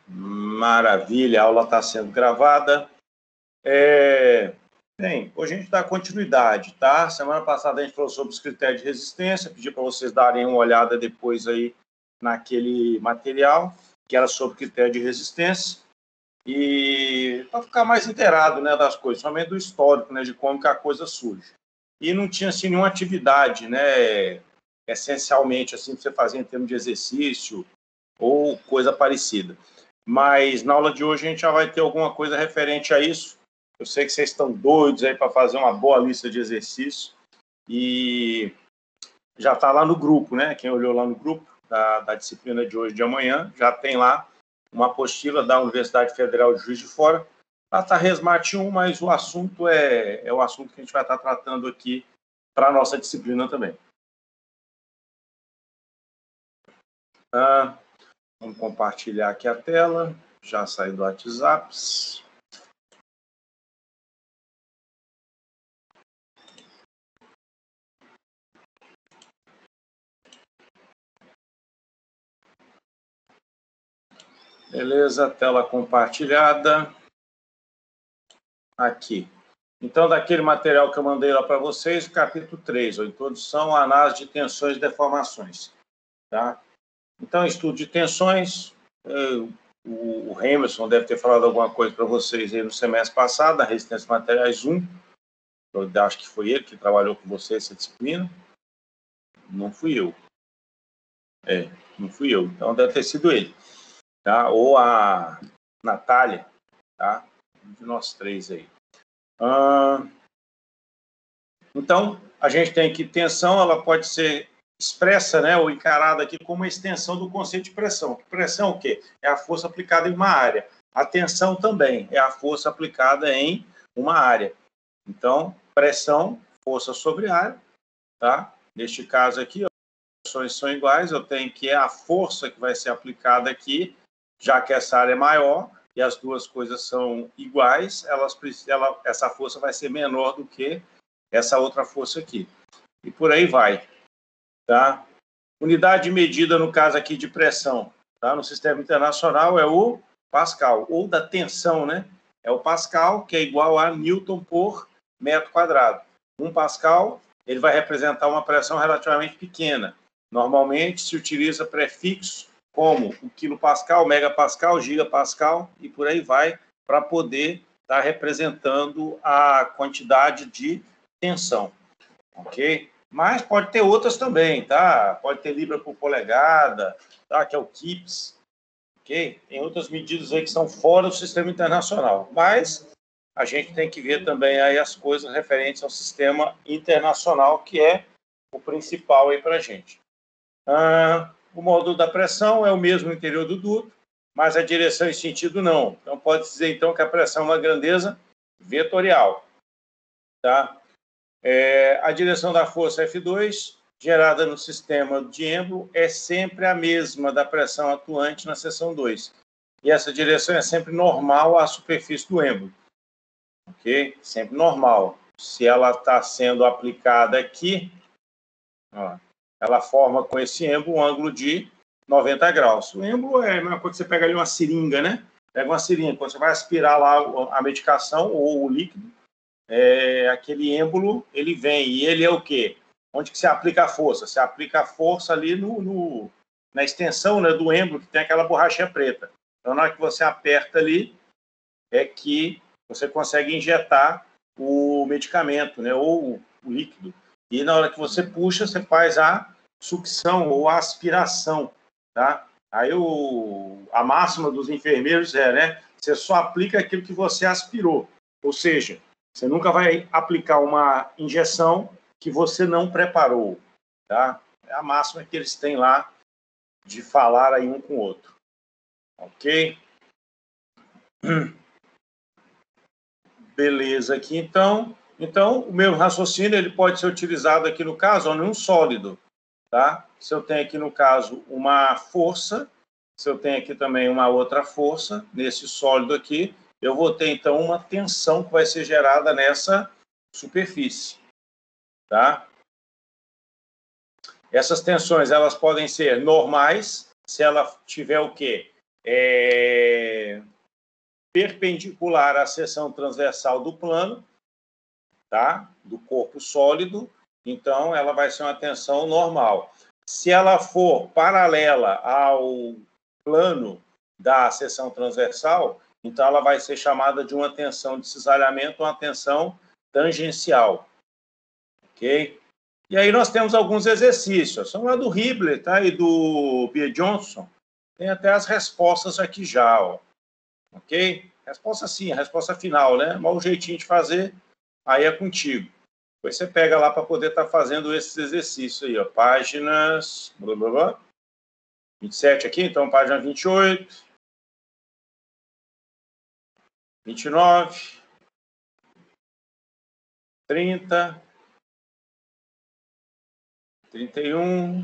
Maravilha, a aula está sendo gravada. Bem, hoje a gente dá continuidade, tá? Semana passada a gente falou sobre os critérios de resistência, pedi para vocês darem uma olhada depois aí naquele material, que era sobre critério de resistência, e para ficar mais inteirado, né, das coisas, somente do histórico, né, de como que a coisa surge. E não tinha, assim, nenhuma atividade, né, essencialmente, assim, para você fazer em termos de exercício ou coisa parecida. Mas na aula de hoje a gente já vai ter alguma coisa referente a isso. Eu sei que vocês estão doidos aí para fazer uma boa lista de exercícios e já está lá no grupo, né? Quem olhou lá no grupo da disciplina de hoje de amanhã, já tem lá uma apostila da Universidade Federal de Juiz de Fora. Ela está Resmate 1, mas o assunto é o assunto que a gente vai estar tratando aqui para a nossa disciplina também. Vamos compartilhar aqui a tela. Já saí do WhatsApp. Beleza, tela compartilhada. Aqui. Então, daquele material que eu mandei lá para vocês, capítulo 3, a introdução à análise de tensões e deformações. Tá? Então, estudo de tensões, o Emerson deve ter falado alguma coisa para vocês aí no semestre passado, a resistência de materiais 1, eu acho que foi ele que trabalhou com vocês essa disciplina. Não fui eu. Não fui eu. Então, deve ter sido ele. Tá? Ou a Natália, tá? De nós três aí. Então, a gente tem que tensão, ela pode ser expressa, né, ou encarada aqui como uma extensão do conceito de pressão. Pressão o quê? É a força aplicada em uma área. A tensão também é a força aplicada em uma área. Então, pressão, força sobre área, tá? Neste caso aqui, as pressões são iguais, eu tenho que a força que vai ser aplicada aqui, já que essa área é maior e as duas coisas são iguais, essa força vai ser menor do que essa outra força aqui. E por aí vai. Tá? Unidade de medida, no caso aqui de pressão, tá? No sistema internacional é o Pascal, ou da tensão, né? É o Pascal, que é igual a Newton por metro quadrado. 1 Pascal, ele vai representar uma pressão relativamente pequena. Normalmente se utiliza prefixos como o quilopascal, megapascal, gigapascal e por aí vai, para poder estar representando a quantidade de tensão, ok? Mas pode ter outras também, tá? Pode ter libra por polegada, tá? Que é o KIPS, ok? Tem outras medidas aí que são fora do sistema internacional, mas a gente tem que ver também aí as coisas referentes ao sistema internacional, que é o principal aí para a gente. O módulo da pressão é o mesmo no interior do duto, mas a direção e sentido não. Então, pode dizer, então, que a pressão é uma grandeza vetorial, tá? A direção da força F2, gerada no sistema de êmbolo, é sempre a mesma da pressão atuante na seção 2. E essa direção é sempre normal à superfície do êmbolo. Ok? Sempre normal. Se ela está sendo aplicada aqui, ó, ela forma com esse êmbolo um ângulo de 90 graus. O êmbolo é a mesma coisa que você pega ali uma seringa, né? Pega uma seringa, quando você vai aspirar lá a medicação ou o líquido, aquele êmbolo, ele vem, e ele é o quê? Onde que se aplica a força? Se aplica a força ali na extensão, né, do êmbolo, que tem aquela borrachinha preta. Então, na hora que você aperta ali, é que você consegue injetar o medicamento, né, ou o líquido. E na hora que você puxa, você faz a sucção ou a aspiração, tá? Aí a máxima dos enfermeiros né, você só aplica aquilo que você aspirou. Ou seja, você nunca vai aplicar uma injeção que você não preparou, tá? É a máxima que eles têm lá de falar aí um com o outro. Ok? Beleza aqui, então. Então, o meu raciocínio ele pode ser utilizado aqui no caso em um sólido, tá? Se eu tenho aqui no caso uma força, se eu tenho aqui também uma outra força, nesse sólido aqui, eu vou ter então uma tensão que vai ser gerada nessa superfície, tá? Essas tensões, elas podem ser normais, se ela tiver o quê? perpendicular à seção transversal do plano, tá? Do corpo sólido, então ela vai ser uma tensão normal. Se ela for paralela ao plano da seção transversal, então ela vai ser chamada de uma tensão de cisalhamento, uma tensão tangencial. Ok? E aí nós temos alguns exercícios. São lá do Hibbeler, tá? E do B. Johnson. Tem até as respostas aqui já, ó. Ok? Resposta sim, a resposta final, né? Mas o jeitinho de fazer, aí é contigo. Depois você pega lá para poder estar fazendo esses exercícios aí, ó. Páginas... Blá, blá, blá. 27 aqui, então página 28. 29. 30. 31.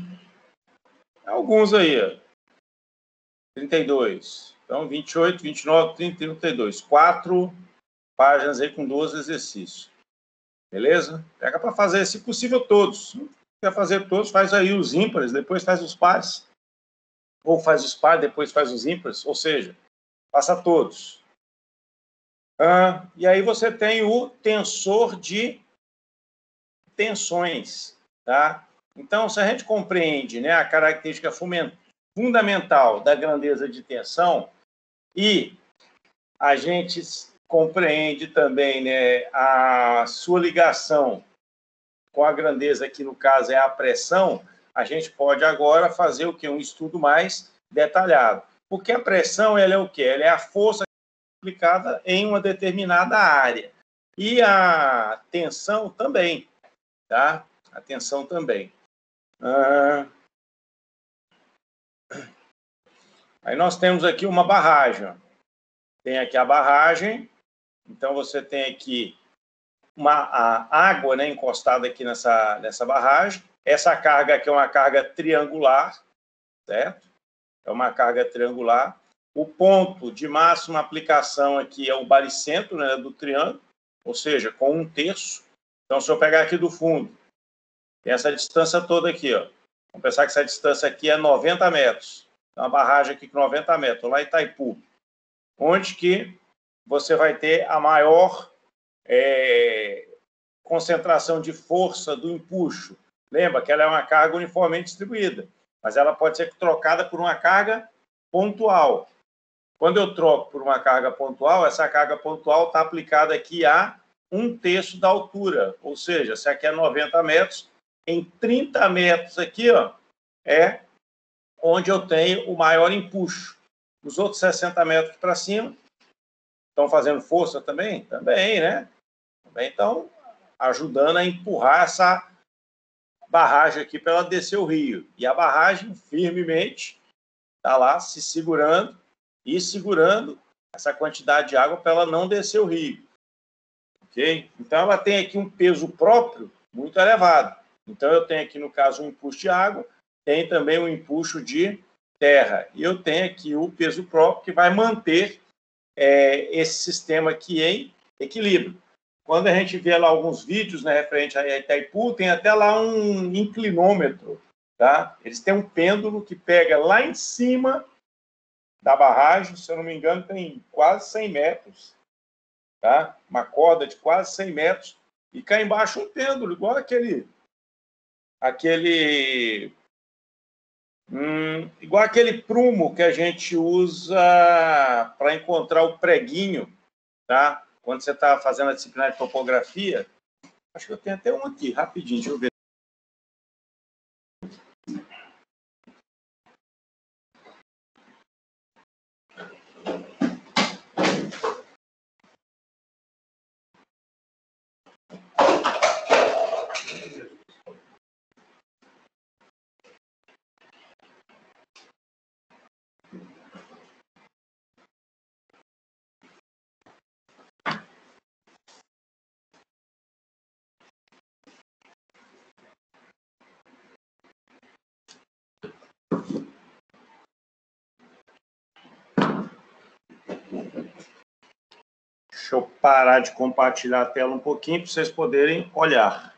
Alguns aí, ó. 32. Então, 28, 29, 30 e 32. 4 páginas aí com 12 exercícios. Beleza? Pega para fazer, se possível, todos. Se não quer fazer todos, faz aí os ímpares, depois faz os pares. Ou faz os pares, depois faz os ímpares. Ou seja, faça todos. E aí você tem o tensor de tensões, tá? Então, se a gente compreende, né, a característica fundamental da grandeza de tensão e a gente compreende também, né, a sua ligação com a grandeza, que no caso é a pressão, a gente pode agora fazer o quê? Um estudo mais detalhado. Porque a pressão, ela é o quê? Ela é a força aplicada em uma determinada área. E a tensão também, tá? A tensão também. Aí nós temos aqui uma barragem. Tem aqui a barragem. Então, você tem aqui a água, né, encostada aqui nessa barragem. Essa carga aqui é uma carga triangular, certo? É uma carga triangular. O ponto de máxima aplicação aqui é o baricentro, né, do triângulo, ou seja, com 1/3. Então, se eu pegar aqui do fundo, tem essa distância toda aqui, ó. Vamos pensar que essa distância aqui é 90 metros. Tem uma barragem aqui com 90 metros, lá em Itaipu. Onde que você vai ter a maior concentração de força do empuxo. Lembra que ela é uma carga uniformemente distribuída, mas ela pode ser trocada por uma carga pontual. Quando eu troco por uma carga pontual, essa carga pontual está aplicada aqui a 1/3 da altura, ou seja, se aqui é 90 metros, em 30 metros aqui, ó, é onde eu tenho o maior empuxo. Os outros 60 metros para cima estão fazendo força também? Também, né? Também estão ajudando a empurrar essa barragem aqui para ela descer o rio. E a barragem, firmemente, está lá se segurando e segurando essa quantidade de água para ela não descer o rio. Ok? Então, ela tem aqui um peso próprio muito elevado. Então, eu tenho aqui, no caso, um empuxo de água, tem também um empuxo de terra. E eu tenho aqui o peso próprio que vai manter esse sistema aqui em equilíbrio. Quando a gente vê lá alguns vídeos, né, referente a Itaipu, tem até lá um inclinômetro, tá? Eles têm um pêndulo que pega lá em cima da barragem, se eu não me engano, tem quase 100 metros, tá? Uma corda de quase 100 metros, e cá embaixo um pêndulo, igual igual aquele prumo que a gente usa para encontrar o preguinho, tá? Quando você está fazendo a disciplina de topografia. Acho que eu tenho até um aqui, rapidinho, deixa eu ver. Deixa eu parar de compartilhar a tela um pouquinho para vocês poderem olhar.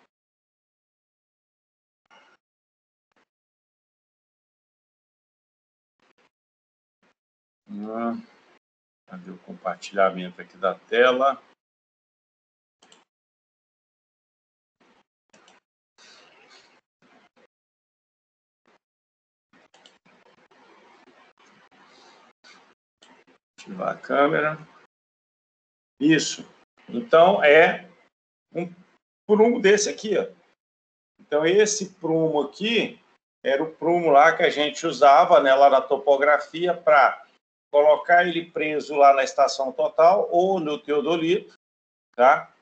Cadê o compartilhamento aqui da tela? Ativar a câmera. Isso. Então, é um prumo desse aqui, ó. Então, esse prumo aqui era o prumo lá que a gente usava, né, lá na topografia para colocar ele preso lá na estação total ou no teodolito, tá?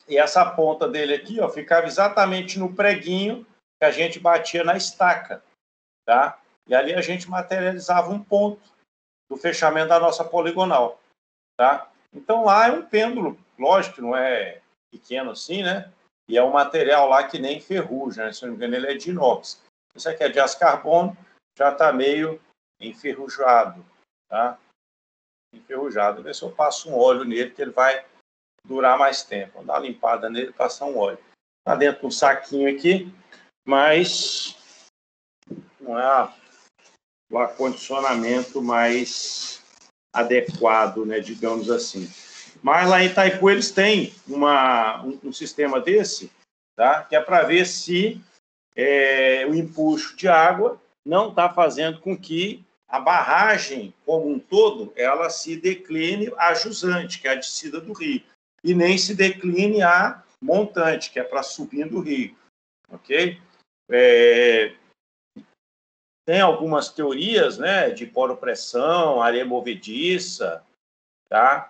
E essa ponta dele aqui, ó, ficava exatamente no preguinho que a gente batia na estaca, tá? E ali a gente materializava um ponto do fechamento da nossa poligonal, tá? Então lá é um pêndulo, lógico que não é pequeno assim, né? E é um material lá que nem ferrugem, né? Se não me engano, ele é de inox. Isso aqui é de aço carbono, já está meio enferrujado, tá? Enferrujado. Vê se eu passo um óleo nele, que ele vai durar mais tempo. Vou dar uma limpada nele e passar um óleo. Está dentro de um saquinho aqui, mas não é o acondicionamento mais adequado, né, digamos assim. Mas lá em Itaipu eles têm um sistema desse, tá, que é para ver se o empuxo de água não está fazendo com que a barragem como um todo ela se decline a jusante, que é a descida do rio, e nem se decline a montante, que é para subir do rio, ok? Tem algumas teorias, né, de poropressão, areia movediça, tá?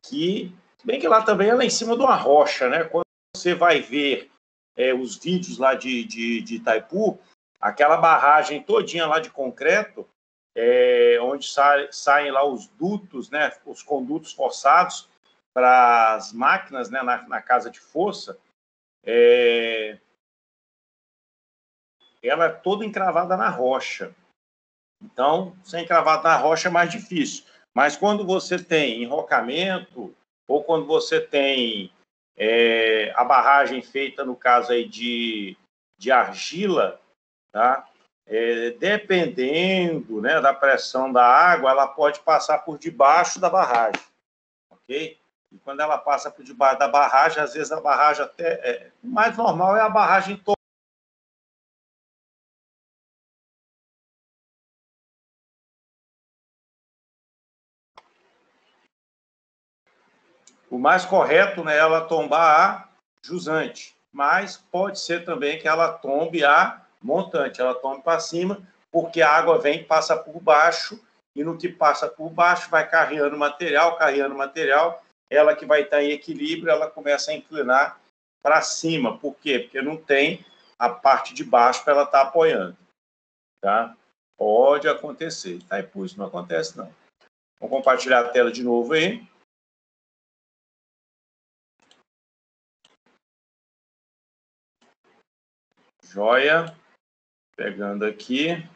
Que, bem que lá também é lá em cima de uma rocha, né? Quando você vai ver os vídeos lá de Itaipu, aquela barragem todinha lá de concreto, onde saem lá os dutos, né? Os condutos forçados para as máquinas, né? Na casa de força, ela é toda encravada na rocha. Então, ser encravado na rocha é mais difícil. Mas quando você tem enrocamento, ou quando você tem a barragem feita, no caso aí de argila, tá? Dependendo, né, da pressão da água, ela pode passar por debaixo da barragem, ok? E quando ela passa por debaixo da barragem, às vezes a barragem até... o mais normal é a barragem toda. O mais correto, né, é ela tombar a jusante, mas pode ser também que ela tombe a montante, ela tombe para cima, porque a água vem, passa por baixo, e no que passa por baixo vai carregando material, ela que vai estar em equilíbrio, ela começa a inclinar para cima. Por quê? Porque não tem a parte de baixo para ela estar apoiando, tá? Pode acontecer, tá? E por isso não acontece, não. Vamos compartilhar a tela de novo aí. Joia. Pegando aqui.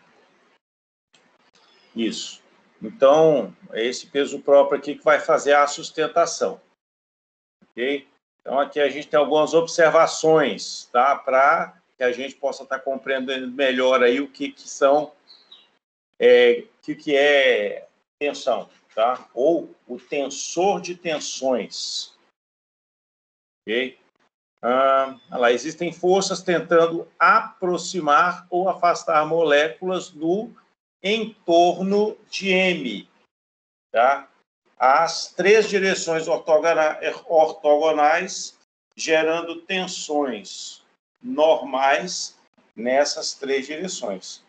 Isso. Então, é esse peso próprio aqui que vai fazer a sustentação. Ok? Então, aqui a gente tem algumas observações, tá? Para que a gente possa estar compreendendo melhor aí o que são, que é tensão, tá? Ou o tensor de tensões. Ok? Lá, existem forças tentando aproximar ou afastar moléculas do entorno de M, tá? As três direções ortogonais gerando tensões normais nessas três direções.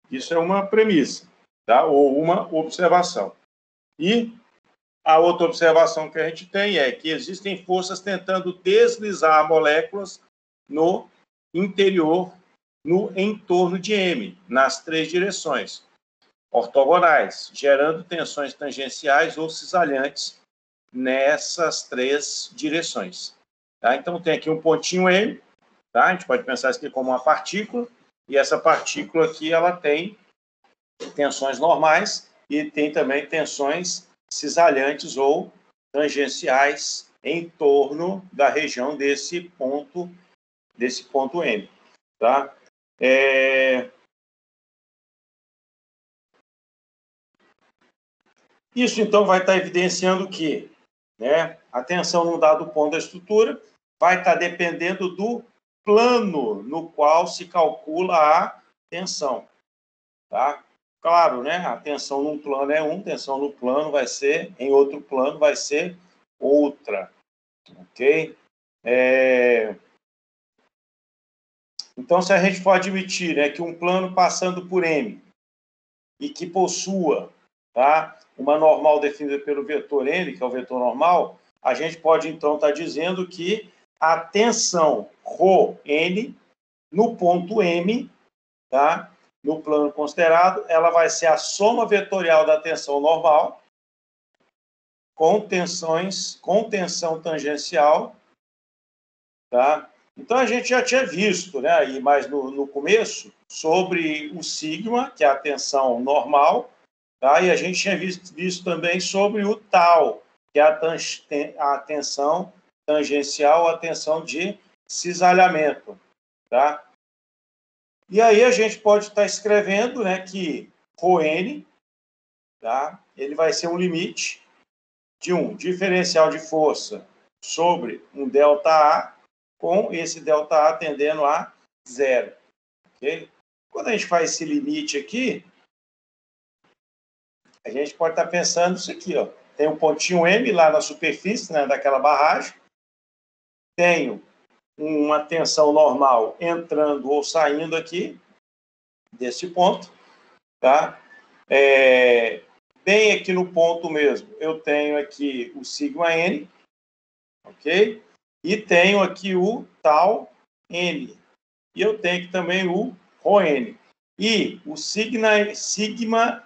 Isso é uma premissa, tá? Ou uma observação. E a outra observação que a gente tem é que existem forças tentando deslizar moléculas no interior, no entorno de M, nas três direções ortogonais, gerando tensões tangenciais ou cisalhantes nessas três direções. Tá? Então, tem aqui um pontinho M, tá? A gente pode pensar isso aqui como uma partícula, e essa partícula aqui ela tem tensões normais e tem também tensões cisalhantes ou tangenciais em torno da região desse ponto M, tá? Isso, então, vai estar evidenciando que, né, a tensão num dado ponto da estrutura vai estar dependendo do plano no qual se calcula a tensão. Tá? Claro, né? A tensão num plano é tensão no plano vai ser, em outro plano vai ser outra. Ok? Então, se a gente for admitir, né, que um plano passando por M e que possua, tá, uma normal definida pelo vetor N, que é o vetor normal, a gente pode, então, estar dizendo que a tensão ρN no ponto M, tá, no plano considerado, ela vai ser a soma vetorial da tensão normal com tensão tangencial, tá? Então, a gente já tinha visto, né, aí mais no começo, sobre o sigma, que é a tensão normal, tá? E a gente tinha visto também sobre o tau, que é a tensão tangencial, a tensão de cisalhamento, tá? E aí a gente pode estar escrevendo, né, que ρN, tá? Ele vai ser um limite de um diferencial de força sobre um ΔA, com esse ΔA tendendo a zero. Okay? Quando a gente faz esse limite aqui, a gente pode estar pensando isso aqui, ó. Tem um pontinho M lá na superfície, né, daquela barragem. Tenho uma tensão normal entrando ou saindo aqui desse ponto, tá? Bem aqui no ponto mesmo, eu tenho aqui o sigma N, ok? E tenho aqui o tau N. E eu tenho aqui também o ρN. E o sigma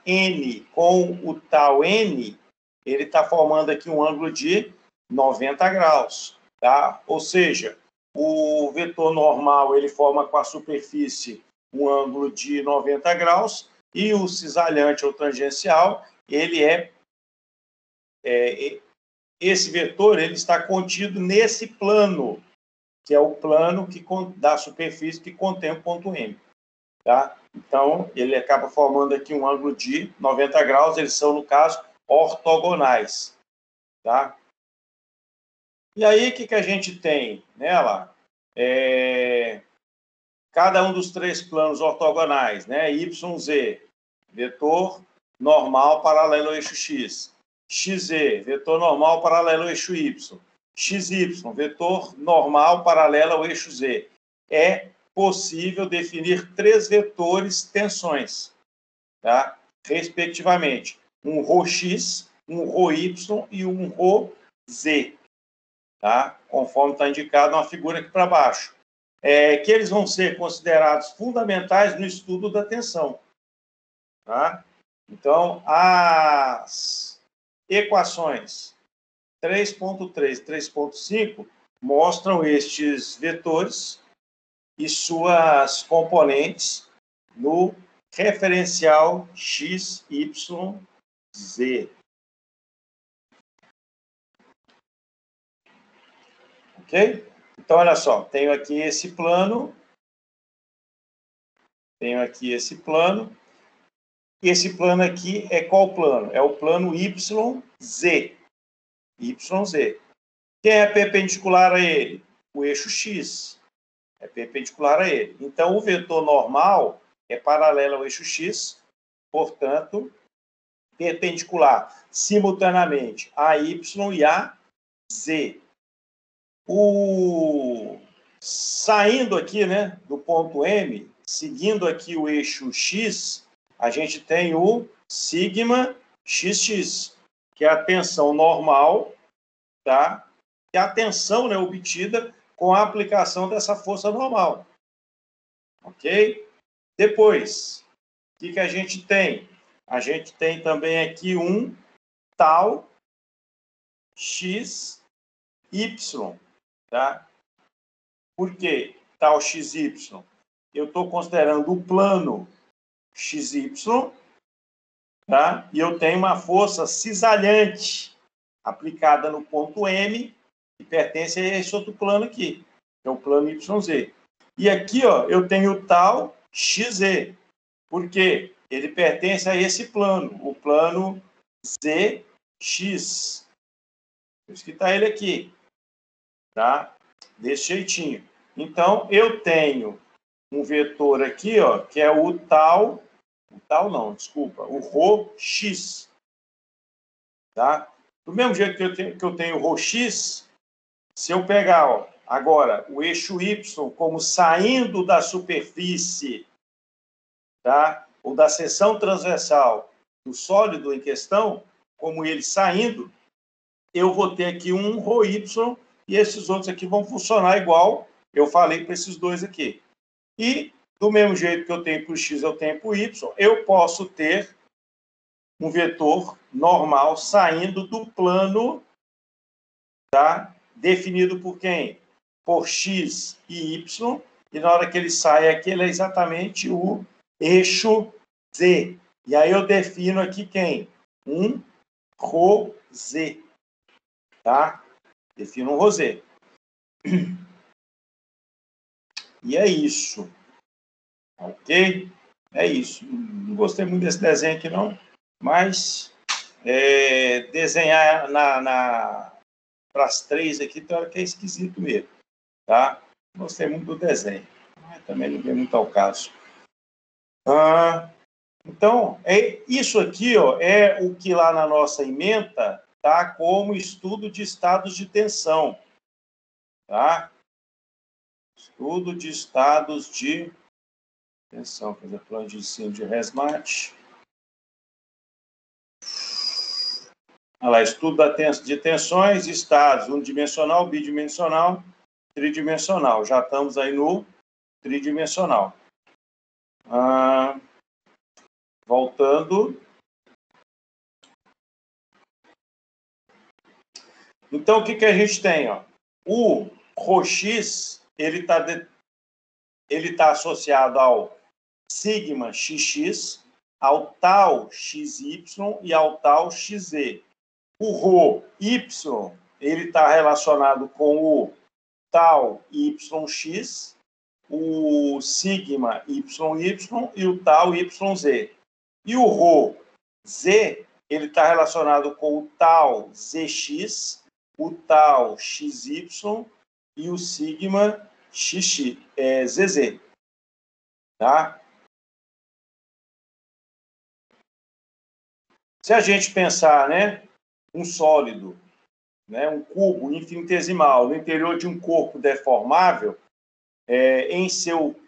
N com o tau N, ele está formando aqui um ângulo de 90 graus, tá? Ou seja, o vetor normal, ele forma com a superfície um ângulo de 90 graus, e o cisalhante ou tangencial, ele esse vetor, ele está contido nesse plano, que é o plano da superfície que contém o ponto M. Tá? Então, ele acaba formando aqui um ângulo de 90 graus, eles são, no caso, ortogonais. Tá? E aí, o que a gente tem nela? Cada um dos três planos ortogonais, né? YZ, vetor normal paralelo ao eixo X. XZ, vetor normal paralelo ao eixo Y. XY, vetor normal paralelo ao eixo Z. É possível definir três vetores tensões, tá? Respectivamente, um ρx, um ρy e um ρz, tá? Conforme está indicado na figura aqui para baixo. Que eles vão ser considerados fundamentais no estudo da tensão, tá? Então, as equações 3.3 e 3.5 mostram estes vetores e suas componentes no referencial x, y, z. Ok? Então, olha só, tenho aqui esse plano. E esse plano aqui é qual plano? É o plano YZ. YZ. Quem é perpendicular a ele? O eixo X. É perpendicular a ele. Então, o vetor normal é paralelo ao eixo X, portanto, perpendicular simultaneamente a Y e a Z. Saindo aqui, né, do ponto M, seguindo aqui o eixo X, a gente tem o sigma XX, que é a tensão normal, tá? Que é a tensão, né, obtida com a aplicação dessa força normal. Ok? Depois, o que a gente tem? A gente tem também aqui um tau XY, tá? Por que tau XY? Eu estou considerando o plano XY, tá? E eu tenho uma força cisalhante aplicada no ponto M, que pertence a esse outro plano aqui, que é o plano YZ. E aqui, ó, eu tenho o tau XZ, porque ele pertence a esse plano, o plano ZX. Vou escritar ele aqui, tá? Desse jeitinho. Então, eu tenho um vetor aqui, ó, que é o tal não, desculpa, o ρx, tá? Do mesmo jeito que eu tenho o ρx, se eu pegar, ó, agora o eixo y como saindo da superfície, tá? Ou da seção transversal do sólido em questão, como ele saindo, eu vou ter aqui um ρy e esses outros aqui vão funcionar igual eu falei para esses dois aqui. E, do mesmo jeito que eu tenho para o x, eu tenho para o y, eu posso ter um vetor normal saindo do plano, tá? Definido por quem? Por x e y, e na hora que ele sai aqui, ele é exatamente o eixo z. E aí eu defino aqui quem? Um ρz, tá? Defino um ρz. E é isso. Ok? É isso. Não gostei muito desse desenho aqui, não, mas desenhar para as três aqui, tem hora que é esquisito mesmo, tá? Gostei muito do desenho, mas também não vem muito ao caso. Então, isso aqui, ó, é o que lá na nossa ementa tá como estudo de estados de tensão, tá? Estudo de estados de tensão, quer dizer, plano de ensino de ResMat. Olha lá, estudo de tensões, estados unidimensional, bidimensional, tridimensional. Já estamos aí no tridimensional. Voltando. Então, o que a gente tem? Ó? O ρx, ele tá associado ao sigma xx, ao tal xy e ao tal xz. O ρy, ele está relacionado com o tal yx, o sigma yy e o tal yz. E o ρz, ele está relacionado com o tal zx, o tal xy e o sigma zz. Tá? Se a gente pensar, né, um sólido, né, um cubo infinitesimal no interior de um corpo deformável, em seu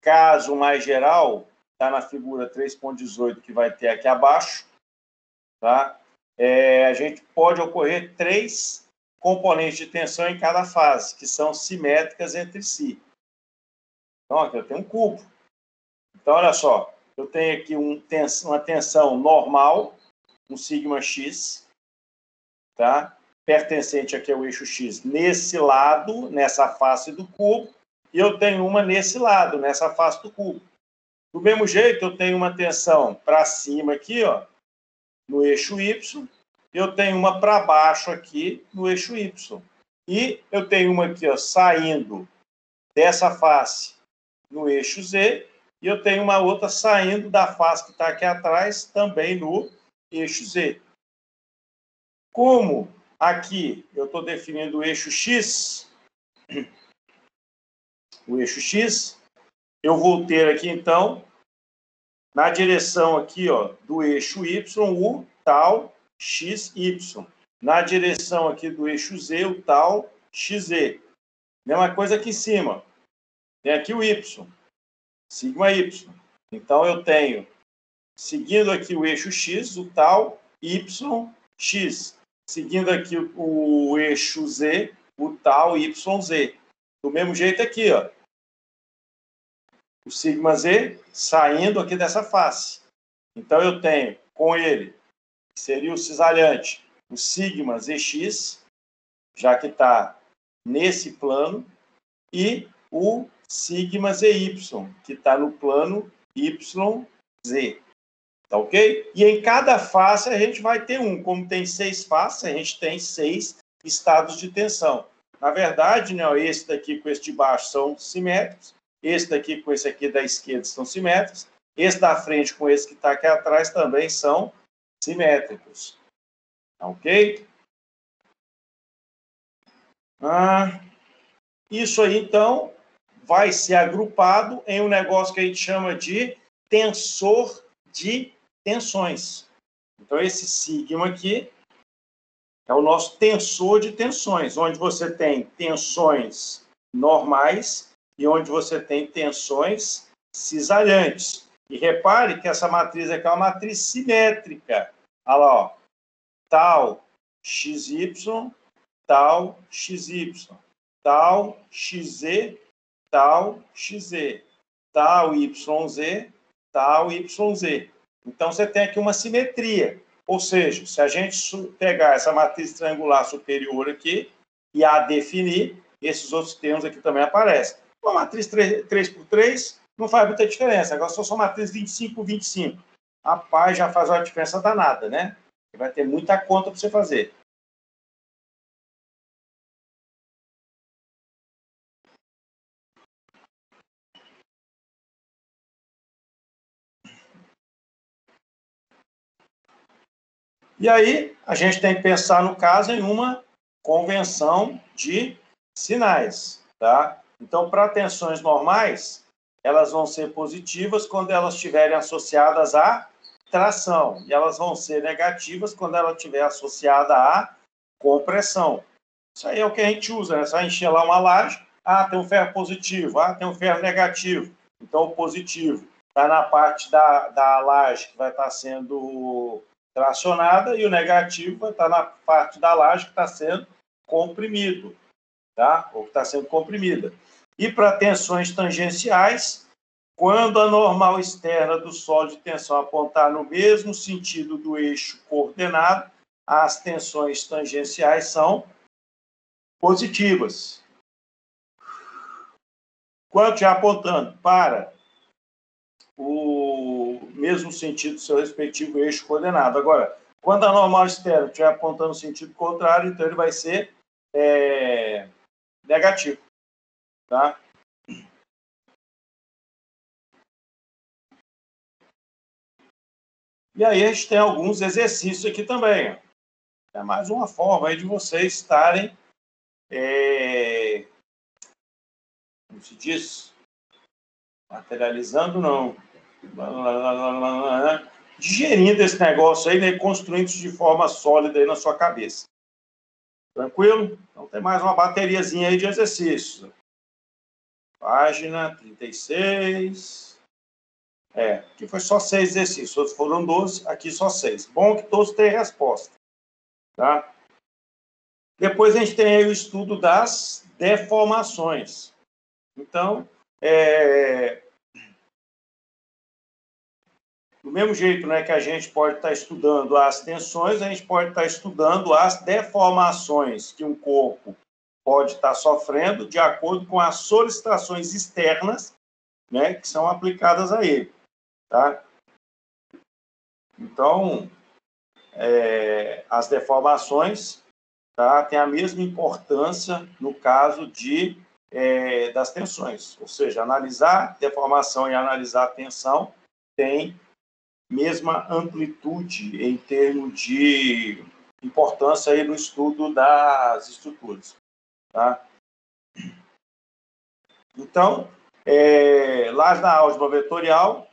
caso mais geral, está na figura 3.18 que vai ter aqui abaixo, tá? A gente pode ocorrer 3 componentes de tensão em cada fase, que são simétricas entre si. Então, aqui eu tenho um cubo. Então, olha só, eu tenho aqui uma tensão normal, um sigma x, tá? Pertencente aqui ao eixo x nesse lado, nessa face do cubo, e eu tenho uma nesse lado, nessa face do cubo. Do mesmo jeito, eu tenho uma tensão para cima aqui, ó, no eixo y, eu tenho uma para baixo aqui no eixo y. E eu tenho uma aqui, ó, saindo dessa face no eixo z, e eu tenho uma outra saindo da face que está aqui atrás, também no eixo z. Como aqui eu estou definindo o eixo x, eu vou ter aqui, então, na direção aqui, ó, do eixo y, o tal xy. Na direção aqui do eixo z, o tal xz. Mesma coisa aqui em cima. Tem aqui o y, sigma y. Então, eu tenho, seguindo aqui o eixo x, o tal yx. Seguindo aqui o eixo z, o tal yz. Do mesmo jeito aqui, ó. O sigma z saindo aqui dessa face. Então, eu tenho com ele, que seria o cisalhante, o sigma zx, já que está nesse plano, e o sigma zy, que está no plano yz. Tá ok? E em cada face a gente vai ter um. Como tem 6 faces, a gente tem 6 estados de tensão. Na verdade, né, esse daqui com esse de baixo são simétricos, esse daqui com esse aqui da esquerda são simétricos, esse da frente com esse que está aqui atrás também são simétricos. Ok? Isso aí, então, vai ser agrupado em um negócio que a gente chama de tensor de tensões. Então, esse sigma aqui é o nosso tensor de tensões, onde você tem tensões normais e onde você tem tensões cisalhantes. E repare que essa matriz aqui é uma matriz simétrica. Olha lá, ó. Tal XY, tal XY, tal XZ, tal XZ, tal YZ, tal YZ. Então, você tem aqui uma simetria. Ou seja, se a gente pegar essa matriz triangular superior aqui e a definir, esses outros termos aqui também aparecem. Uma matriz 3x3 não faz muita diferença. Agora, se for uma matriz 25x25, rapaz, já faz uma diferença danada, né? Vai ter muita conta para você fazer. E aí, a gente tem que pensar, no caso, em uma convenção de sinais, tá? Então, para tensões normais, elas vão ser positivas quando elas estiverem associadas à tração, e elas vão ser negativas quando ela estiver associada à compressão. Isso aí é o que a gente usa, né? Você vai encher lá uma laje, tem um ferro positivo, tem um ferro negativo. Então, o positivo está na parte da laje que vai estar sendo tracionada e o negativo vai estar na parte da laje que está sendo comprimido, tá? Ou que está sendo comprimida. E para tensões tangenciais, quando a normal externa do solo de tensão apontar no mesmo sentido do eixo coordenado, as tensões tangenciais são positivas. Quando estiver apontando para o mesmo sentido do seu respectivo eixo coordenado. Agora, quando a normal externa estiver apontando no sentido contrário, então ele vai ser negativo. Tá? E aí a gente tem alguns exercícios aqui também. É mais uma forma aí de vocês estarem, como se diz, materializando, não, digerindo esse negócio aí, né, construindo isso de forma sólida aí na sua cabeça. Tranquilo? Então tem mais uma bateriazinha aí de exercícios. Página 36. Aqui foi só 6 exercícios, outros foram 12, aqui só 6. Bom que todos têm resposta. Tá? Depois a gente tem aí o estudo das deformações. Então, do mesmo jeito, né, que a gente pode estar estudando as tensões, a gente pode estar estudando as deformações que um corpo pode estar sofrendo de acordo com as solicitações externas, né, que são aplicadas a ele. Tá? Então, as deformações, tá, têm a mesma importância no caso das tensões. Ou seja, analisar deformação e analisar tensão tem mesma amplitude em termos de importância aí no estudo das estruturas. Tá? Então, lá na álgebra vetorial,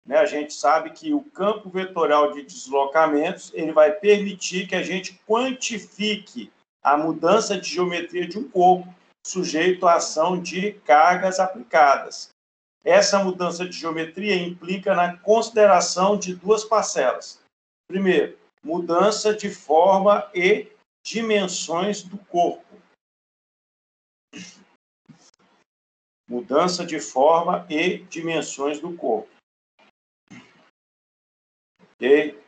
né, a gente sabe que o campo vetorial de deslocamentos ele vai permitir que a gente quantifique a mudança de geometria de um corpo sujeito à ação de cargas aplicadas. Essa mudança de geometria implica na consideração de duas parcelas. Primeiro, mudança de forma e dimensões do corpo. Mudança de forma e dimensões do corpo. Ok?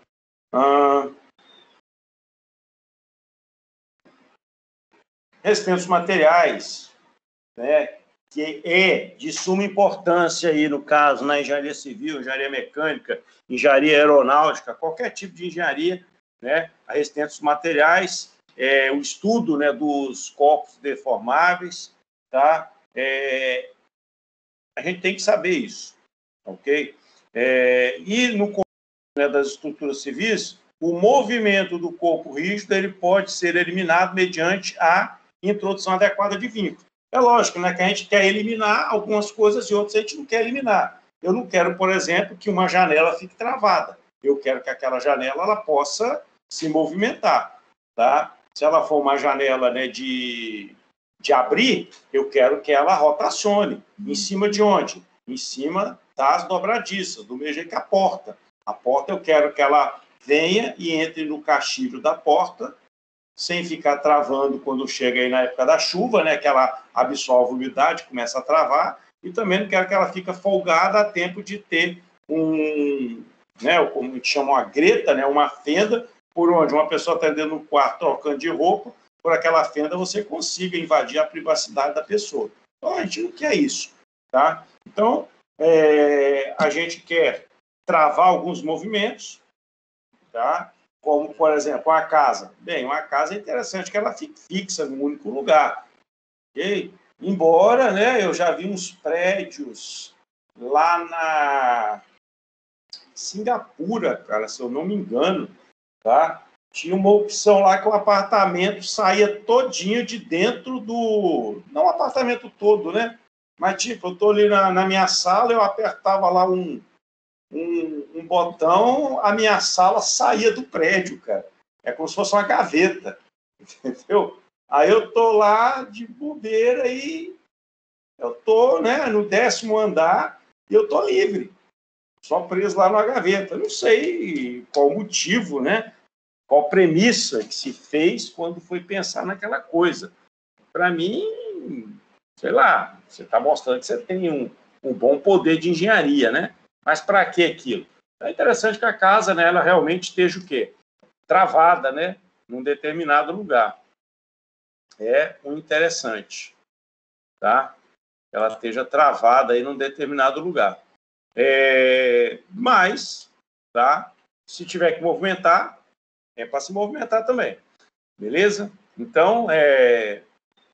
Resistências materiais, né, que é de suma importância aí, no caso, na engenharia civil, engenharia mecânica, engenharia aeronáutica, qualquer tipo de engenharia, né, a resistência dos materiais, o estudo, né, dos corpos deformáveis, tá? A gente tem que saber isso, ok? E no conjunto, né, das estruturas civis, o movimento do corpo rígido ele pode ser eliminado mediante a introdução adequada de vínculo. É lógico, né, que a gente quer eliminar algumas coisas e outras a gente não quer eliminar. Eu não quero, por exemplo, que uma janela fique travada. Eu quero que aquela janela ela possa se movimentar. Tá? Se ela for uma janela, né, de abrir, eu quero que ela rotacione. Em cima de onde? Em cima das dobradiças, do mesmo jeito que a porta. A porta eu quero que ela venha e entre no caixilho da porta, sem ficar travando quando chega aí na época da chuva, né, que ela absorve umidade, começa a travar, e também não quero que ela fique folgada a tempo de ter né, como a gente chama, uma greta, né, uma fenda, por onde uma pessoa está dentro do quarto trocando de roupa, por aquela fenda você consiga invadir a privacidade da pessoa. Então, a gente não quer isso. Tá? Então, a gente quer travar alguns movimentos, tá? Como, por exemplo, a casa. Bem, uma casa é interessante que ela fique fixa num único lugar. Okay? Embora, né, eu já vi uns prédios lá na Singapura, cara, se eu não me engano, tá? Tinha uma opção lá que o apartamento saía todinho de dentro do... Não o apartamento todo, né? Mas, tipo, eu tô ali na minha sala, eu apertava lá um botão, a minha sala saía do prédio, cara. É como se fosse uma gaveta, entendeu? Aí eu tô lá de bobeira e eu tô, né, no 10º andar e eu tô livre, só preso lá numa gaveta. Não sei qual o motivo, né? Qual premissa que se fez quando foi pensar naquela coisa. Para mim, sei lá, você está mostrando que você tem um bom poder de engenharia, né? Mas para que aquilo? É interessante que a casa, né, ela realmente esteja o quê? Travada, né? Num determinado lugar. É um interessante, tá? Ela esteja travada aí num determinado lugar. Mas, tá? Se tiver que movimentar, é para se movimentar também. Beleza? Então,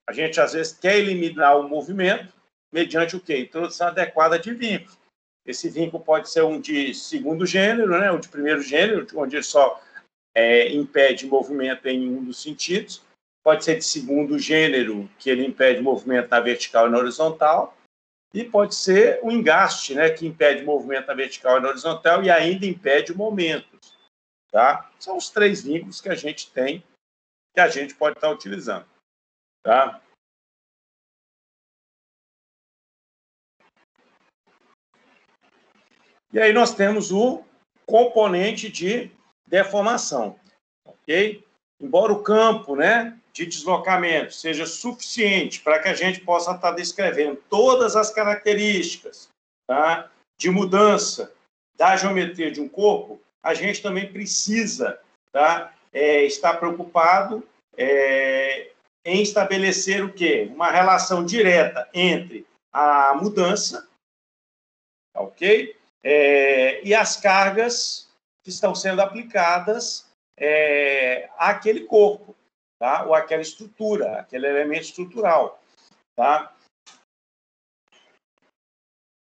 a gente às vezes quer eliminar o movimento mediante o quê? Introdução adequada de vínculo. Esse vínculo pode ser um de segundo gênero, né? Um de primeiro gênero, onde ele só impede movimento em um dos sentidos. Pode ser de segundo gênero, que ele impede movimento na vertical e na horizontal. E pode ser um engaste, né? Que impede movimento na vertical e na horizontal e ainda impede momentos. Tá? São os 3 vínculos que a gente tem, que a gente pode estar utilizando. Tá? E aí nós temos o componente de deformação, ok? Embora o campo, né, de deslocamento seja suficiente para que a gente possa estar descrevendo todas as características, tá, de mudança da geometria de um corpo, a gente também precisa, tá, estar preocupado em estabelecer o quê? Uma relação direta entre a mudança, ok? E as cargas que estão sendo aplicadas àquele corpo, tá? Ou àquela estrutura, aquele elemento estrutural. Tá?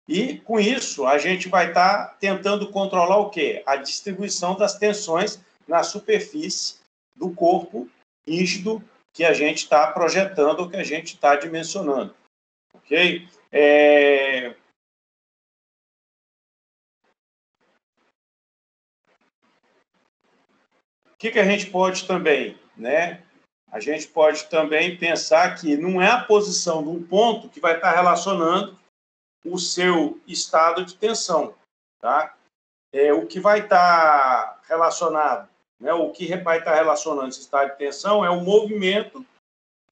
E, com isso, a gente vai estar tentando controlar o quê? A distribuição das tensões na superfície do corpo rígido que a gente está projetando ou que a gente está dimensionando. Ok? O que a gente pode também, né? A gente pode também pensar que não é a posição de um ponto que vai estar relacionando o seu estado de tensão, tá? O que vai estar relacionado, né? O que vai estar relacionando esse estado de tensão é o movimento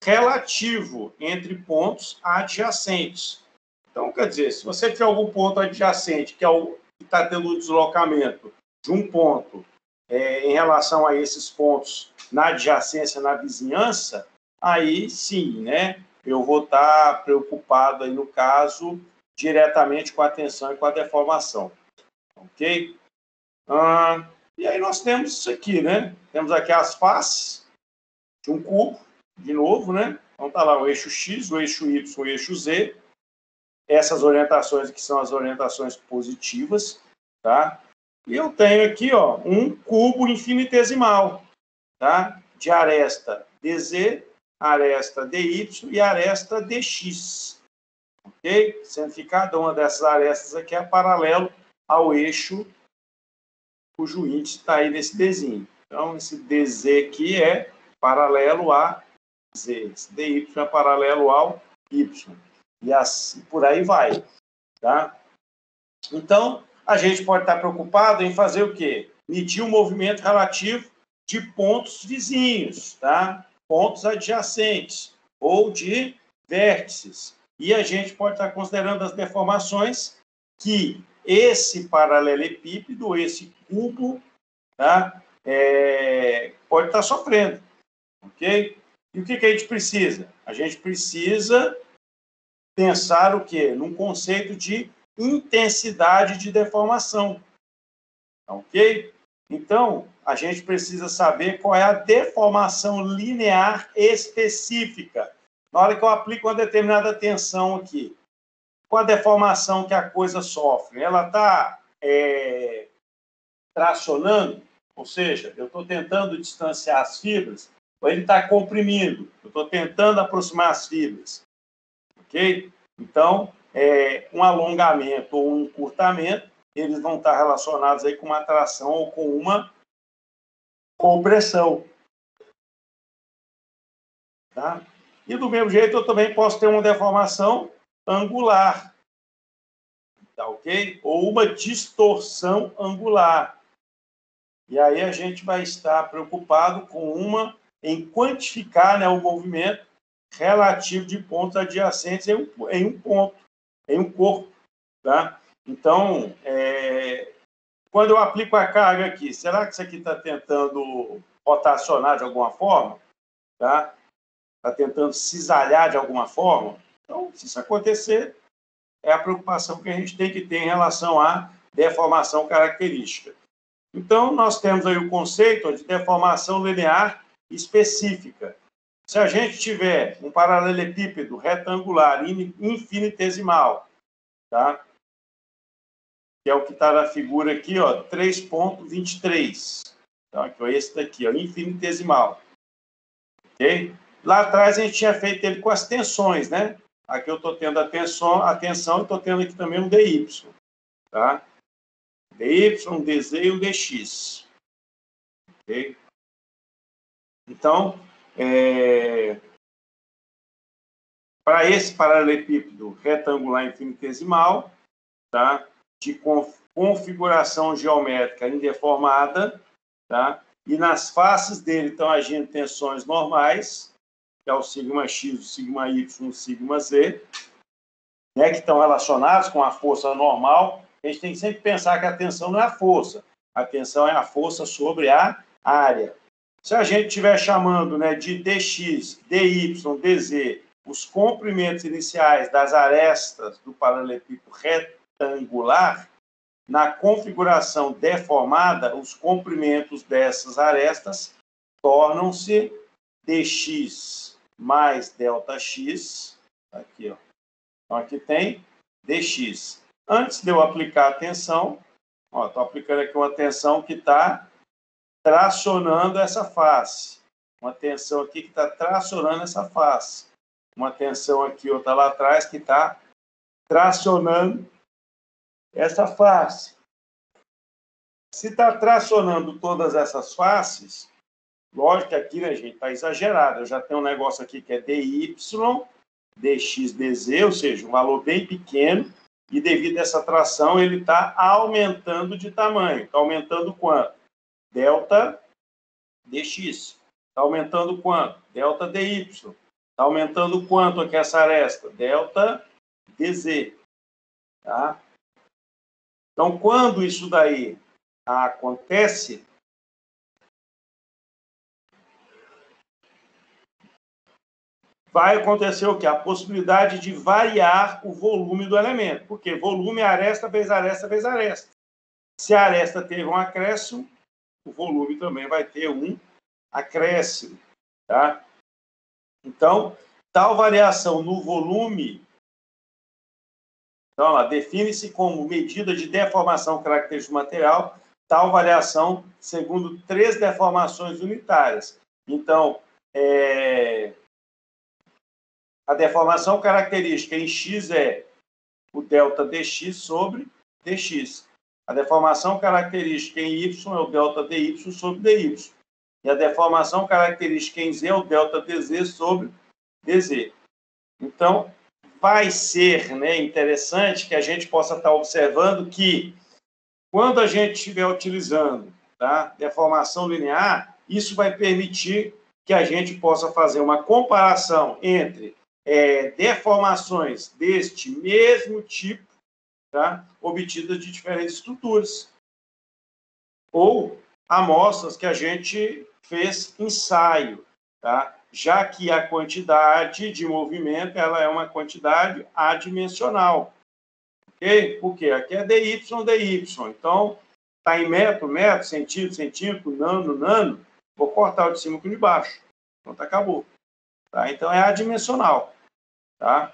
relativo entre pontos adjacentes. Então, quer dizer, se você tiver algum ponto adjacente que está tendo um deslocamento de um ponto em relação a esses pontos na adjacência, na vizinhança, aí sim, né, eu vou estar preocupado aí, no caso, diretamente com a tensão e com a deformação. Ok? E aí nós temos isso aqui, né? Temos aqui as faces de um cubo, de novo, né? Então tá lá o eixo X, o eixo Y, o eixo Z. Essas orientações aqui são as orientações positivas, tá? E eu tenho aqui, ó, um cubo infinitesimal, tá? De aresta DZ, aresta DY e aresta DX. Ok? Sendo que cada uma dessas arestas aqui é paralelo ao eixo cujo índice está aí nesse Dzinho. Então, esse DZ aqui é paralelo a Z. Esse DY é paralelo ao Y. E assim, por aí vai. Tá? Então, a gente pode estar preocupado em fazer o quê? Medir o movimento relativo de pontos vizinhos, tá? Pontos adjacentes ou de vértices. E a gente pode estar considerando as deformações que esse paralelepípedo, esse cubo, tá? Pode estar sofrendo, ok? E o que a gente precisa? A gente precisa pensar o quê? Num conceito de intensidade de deformação, ok? Então, a gente precisa saber qual é a deformação linear específica. Na hora que eu aplico uma determinada tensão aqui, qual a deformação que a coisa sofre? Ela está tracionando, ou seja, eu estou tentando distanciar as fibras, ou ele está comprimindo, eu estou tentando aproximar as fibras, ok? Então, um alongamento ou um encurtamento, eles vão estar relacionados aí com uma tração ou com uma compressão. Tá? E do mesmo jeito, eu também posso ter uma deformação angular, tá ok? Ou uma distorção angular. E aí a gente vai estar preocupado em quantificar, né, o movimento relativo de pontos adjacentes em um ponto, em um corpo. Tá? Então, quando eu aplico a carga aqui, será que isso aqui está tentando rotacionar de alguma forma? Tá? Está tentando cisalhar de alguma forma? Então, se isso acontecer, é a preocupação que a gente tem que ter em relação à deformação característica. Então, nós temos aí o conceito de deformação linear específica. Se a gente tiver um paralelepípedo retangular infinitesimal, tá? Que é o que está na figura aqui, ó, 3,23. Então, aqui, ó, esse daqui, ó, infinitesimal. Ok? Lá atrás a gente tinha feito ele com as tensões, né? Aqui eu estou tendo a tensão e estou tendo aqui também um DY. Tá? DY, um DZ e um DX. Ok? Então, para esse paralelepípedo retangular infinitesimal, tá? De configuração geométrica indeformada, tá? E nas faces dele estão agindo tensões normais, que é o σx, o σy, o σz, né, que estão relacionados com a força normal. A gente tem que sempre pensar que a tensão não é a força é a força sobre a área. Se a gente estiver chamando, né, de dx, dy, dz, os comprimentos iniciais das arestas do paralelepípedo retangular, na configuração deformada, os comprimentos dessas arestas tornam-se dx mais ΔX. Aqui, ó. Então, aqui tem dx. Antes de eu aplicar a tensão, estou aplicando aqui uma tensão que está tracionando essa face. Uma tensão aqui que está tracionando essa face. Uma tensão aqui, outra lá atrás, que está tracionando essa face. Se está tracionando todas essas faces, lógico que aqui, né, gente, está exagerado. Eu já tenho um negócio aqui que é dy, dx, dz, ou seja, um valor bem pequeno, e devido a essa tração, ele está aumentando de tamanho. Está aumentando quanto? Delta dx. Está aumentando quanto? Delta dy. Está aumentando quanto aqui essa aresta? Delta dz. Tá? Então, quando isso daí acontece, vai acontecer o quê? A possibilidade de variar o volume do elemento. Porque volume é aresta vezes aresta vezes aresta. Se a aresta teve um acréscimo, o volume também vai ter um acréscimo. Tá? Então, tal variação no volume, então, define-se como medida de deformação característica do material tal variação segundo 3 deformações unitárias. Então, a deformação característica em x é o delta dx sobre dx. A deformação característica em y é o delta dy sobre dy. E a deformação característica em z é o delta dz sobre dz. Então, vai ser, né, interessante que a gente possa estar observando que, quando a gente estiver utilizando, tá, deformação linear, isso vai permitir que a gente possa fazer uma comparação entre deformações deste mesmo tipo, tá, obtidas de diferentes estruturas, ou amostras que a gente fez ensaio, tá? Já que a quantidade de movimento ela é uma quantidade adimensional. Ok? Por quê? Aqui é dy, dy. Então, está em metro, metro, centímetro, centímetro, nano, nano. Vou cortar o de cima com o de baixo. Pronto, acabou. Tá? Então, é adimensional. Tá?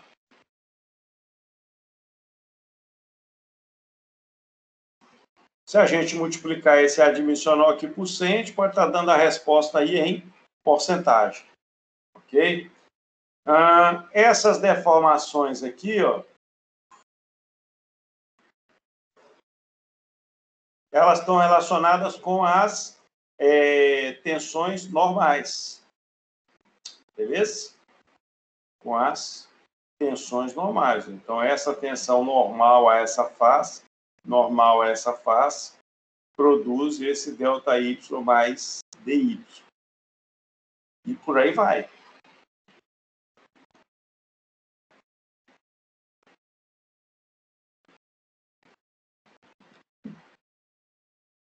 Se a gente multiplicar esse adimensional aqui por 100, a gente pode estar dando a resposta aí em porcentagem. Ok? Essas deformações aqui, ó, elas estão relacionadas com as tensões normais. Beleza? Com as tensões normais. Então, essa tensão normal a essa face, produz esse ΔY mais DY. E por aí vai.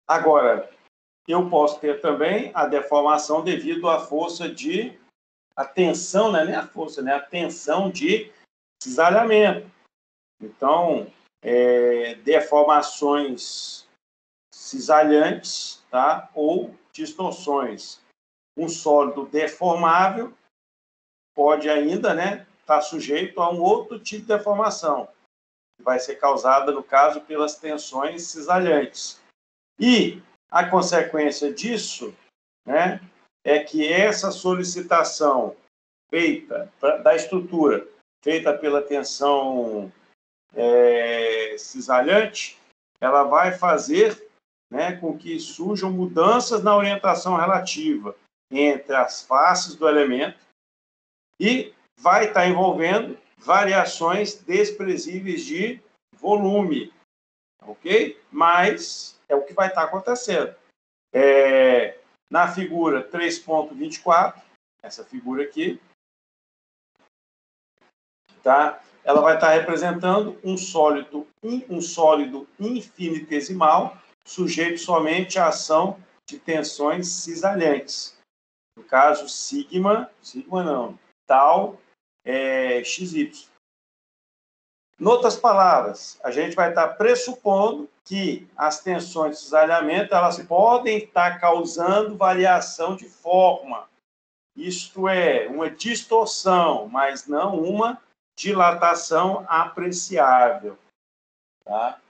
Agora, eu posso ter também a deformação devido à força de... A tensão, não é nem a força, né? A tensão de cisalhamento. Então, deformações cisalhantes, tá? Ou distorções. Um sólido deformável pode ainda, né, estar sujeito a um outro tipo de deformação, que vai ser causada, no caso, pelas tensões cisalhantes. E a consequência disso, né, é que essa solicitação feita da estrutura, feita pela tensão cisalhante, ela vai fazer, né, com que surjam mudanças na orientação relativa entre as faces do elemento e vai estar envolvendo variações desprezíveis de volume, ok? Mas é o que vai estar acontecendo. Na figura 3.24, essa figura aqui, tá? Ela vai estar representando um sólido infinitesimal sujeito somente à ação de tensões cisalhantes. No caso, tal XY. Em outras palavras, a gente vai estar pressupondo que as tensões de cisalhamento elas podem estar causando variação de forma. Isto é, uma distorção, mas não uma dilatação apreciável. Tá?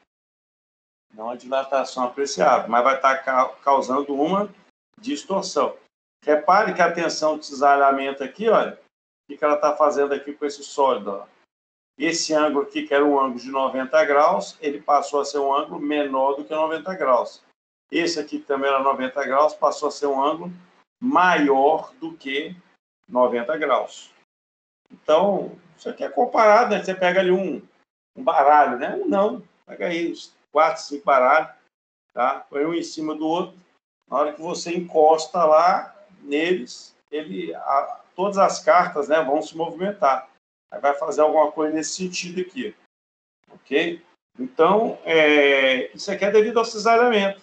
Não a dilatação apreciável, mas vai estar causando uma distorção. Repare que a tensão de cisalhamento aqui, olha, o que ela está fazendo aqui com esse sólido? Ó. Esse ângulo aqui, que era um ângulo de 90 graus, ele passou a ser um ângulo menor do que 90 graus. Esse aqui, que também era 90 graus, passou a ser um ângulo maior do que 90 graus. Então, isso aqui é comparado, né? Você pega ali um baralho, né? Não, pega aí os 4, 5 baralhos, tá? Põe um em cima do outro. Na hora que você encosta lá neles, todas as cartas, né, vão se movimentar. Aí vai fazer alguma coisa nesse sentido aqui. Ok? Então, isso aqui é devido ao cisalhamento.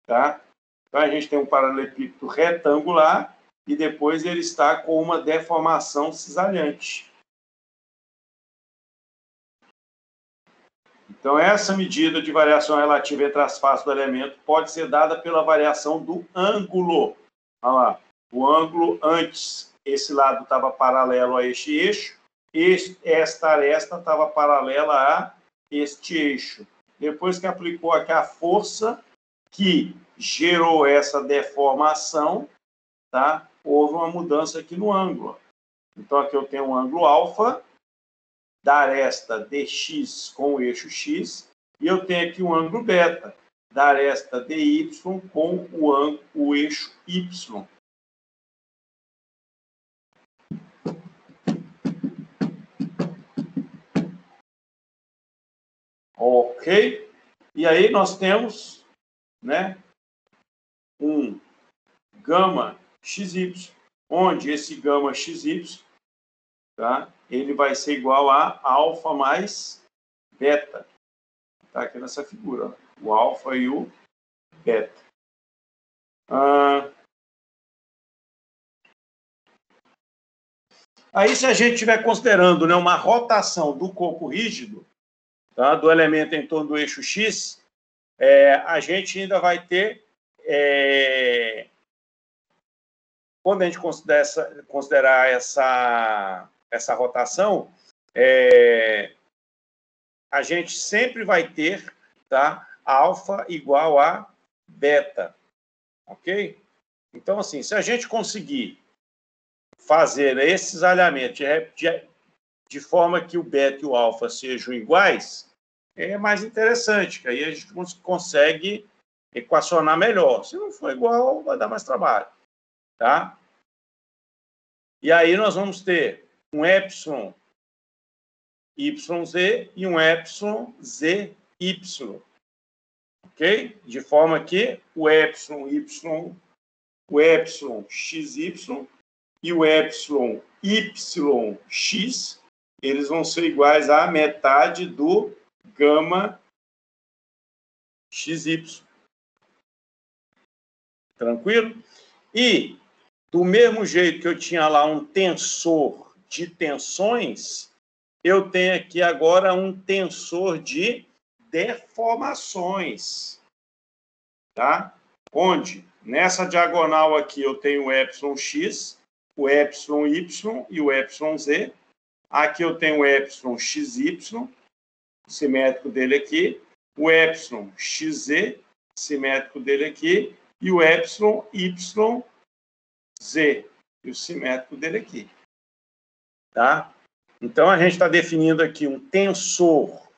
Tá? Então, a gente tem um paralelepípedo retangular e depois ele está com uma deformação cisalhante. Então, essa medida de variação relativa entre as faces do elemento pode ser dada pela variação do ângulo. Olha lá. O ângulo antes, esse lado estava paralelo a este eixo, esta aresta estava paralela a este eixo. Depois que aplicou aqui a força, que gerou essa deformação, tá? Houve uma mudança aqui no ângulo. Então, aqui eu tenho um ângulo alfa, da aresta dx com o eixo x, e eu tenho aqui um ângulo beta, da aresta dy com o eixo y. Ok? E aí nós temos, né, um gama xy, onde esse gama xy, tá, ele vai ser igual a alfa mais beta. Está aqui nessa figura, ó, o alfa e o beta. Aí, se a gente estiver considerando, né, uma rotação do corpo rígido, tá, do elemento em torno do eixo x, a gente ainda vai ter, quando a gente considerar essa rotação, a gente sempre vai ter, tá, alfa igual a beta, ok? Então, assim, se a gente conseguir fazer esses alinhamentos de forma que o beta e o alfa sejam iguais, é mais interessante, que aí a gente consegue equacionar melhor. Se não for igual, vai dar mais trabalho, tá? E aí nós vamos ter um epsilon YZ e um epsilon ZY, ok? De forma que o epsilon YZ, o epsilon XY e o epsilon YX, eles vão ser iguais à metade do gama XY. Tranquilo? E, do mesmo jeito que eu tinha lá um tensor de tensões, eu tenho aqui agora um tensor de deformações. Tá? Onde, nessa diagonal aqui, eu tenho o epsilon x, o epsilon y e o epsilon z. Aqui eu tenho o epsilon xy, simétrico dele aqui, o epsilon xz, simétrico dele aqui, e o epsilon yz, e o simétrico dele aqui. Tá? Então, a gente está definindo aqui um tensor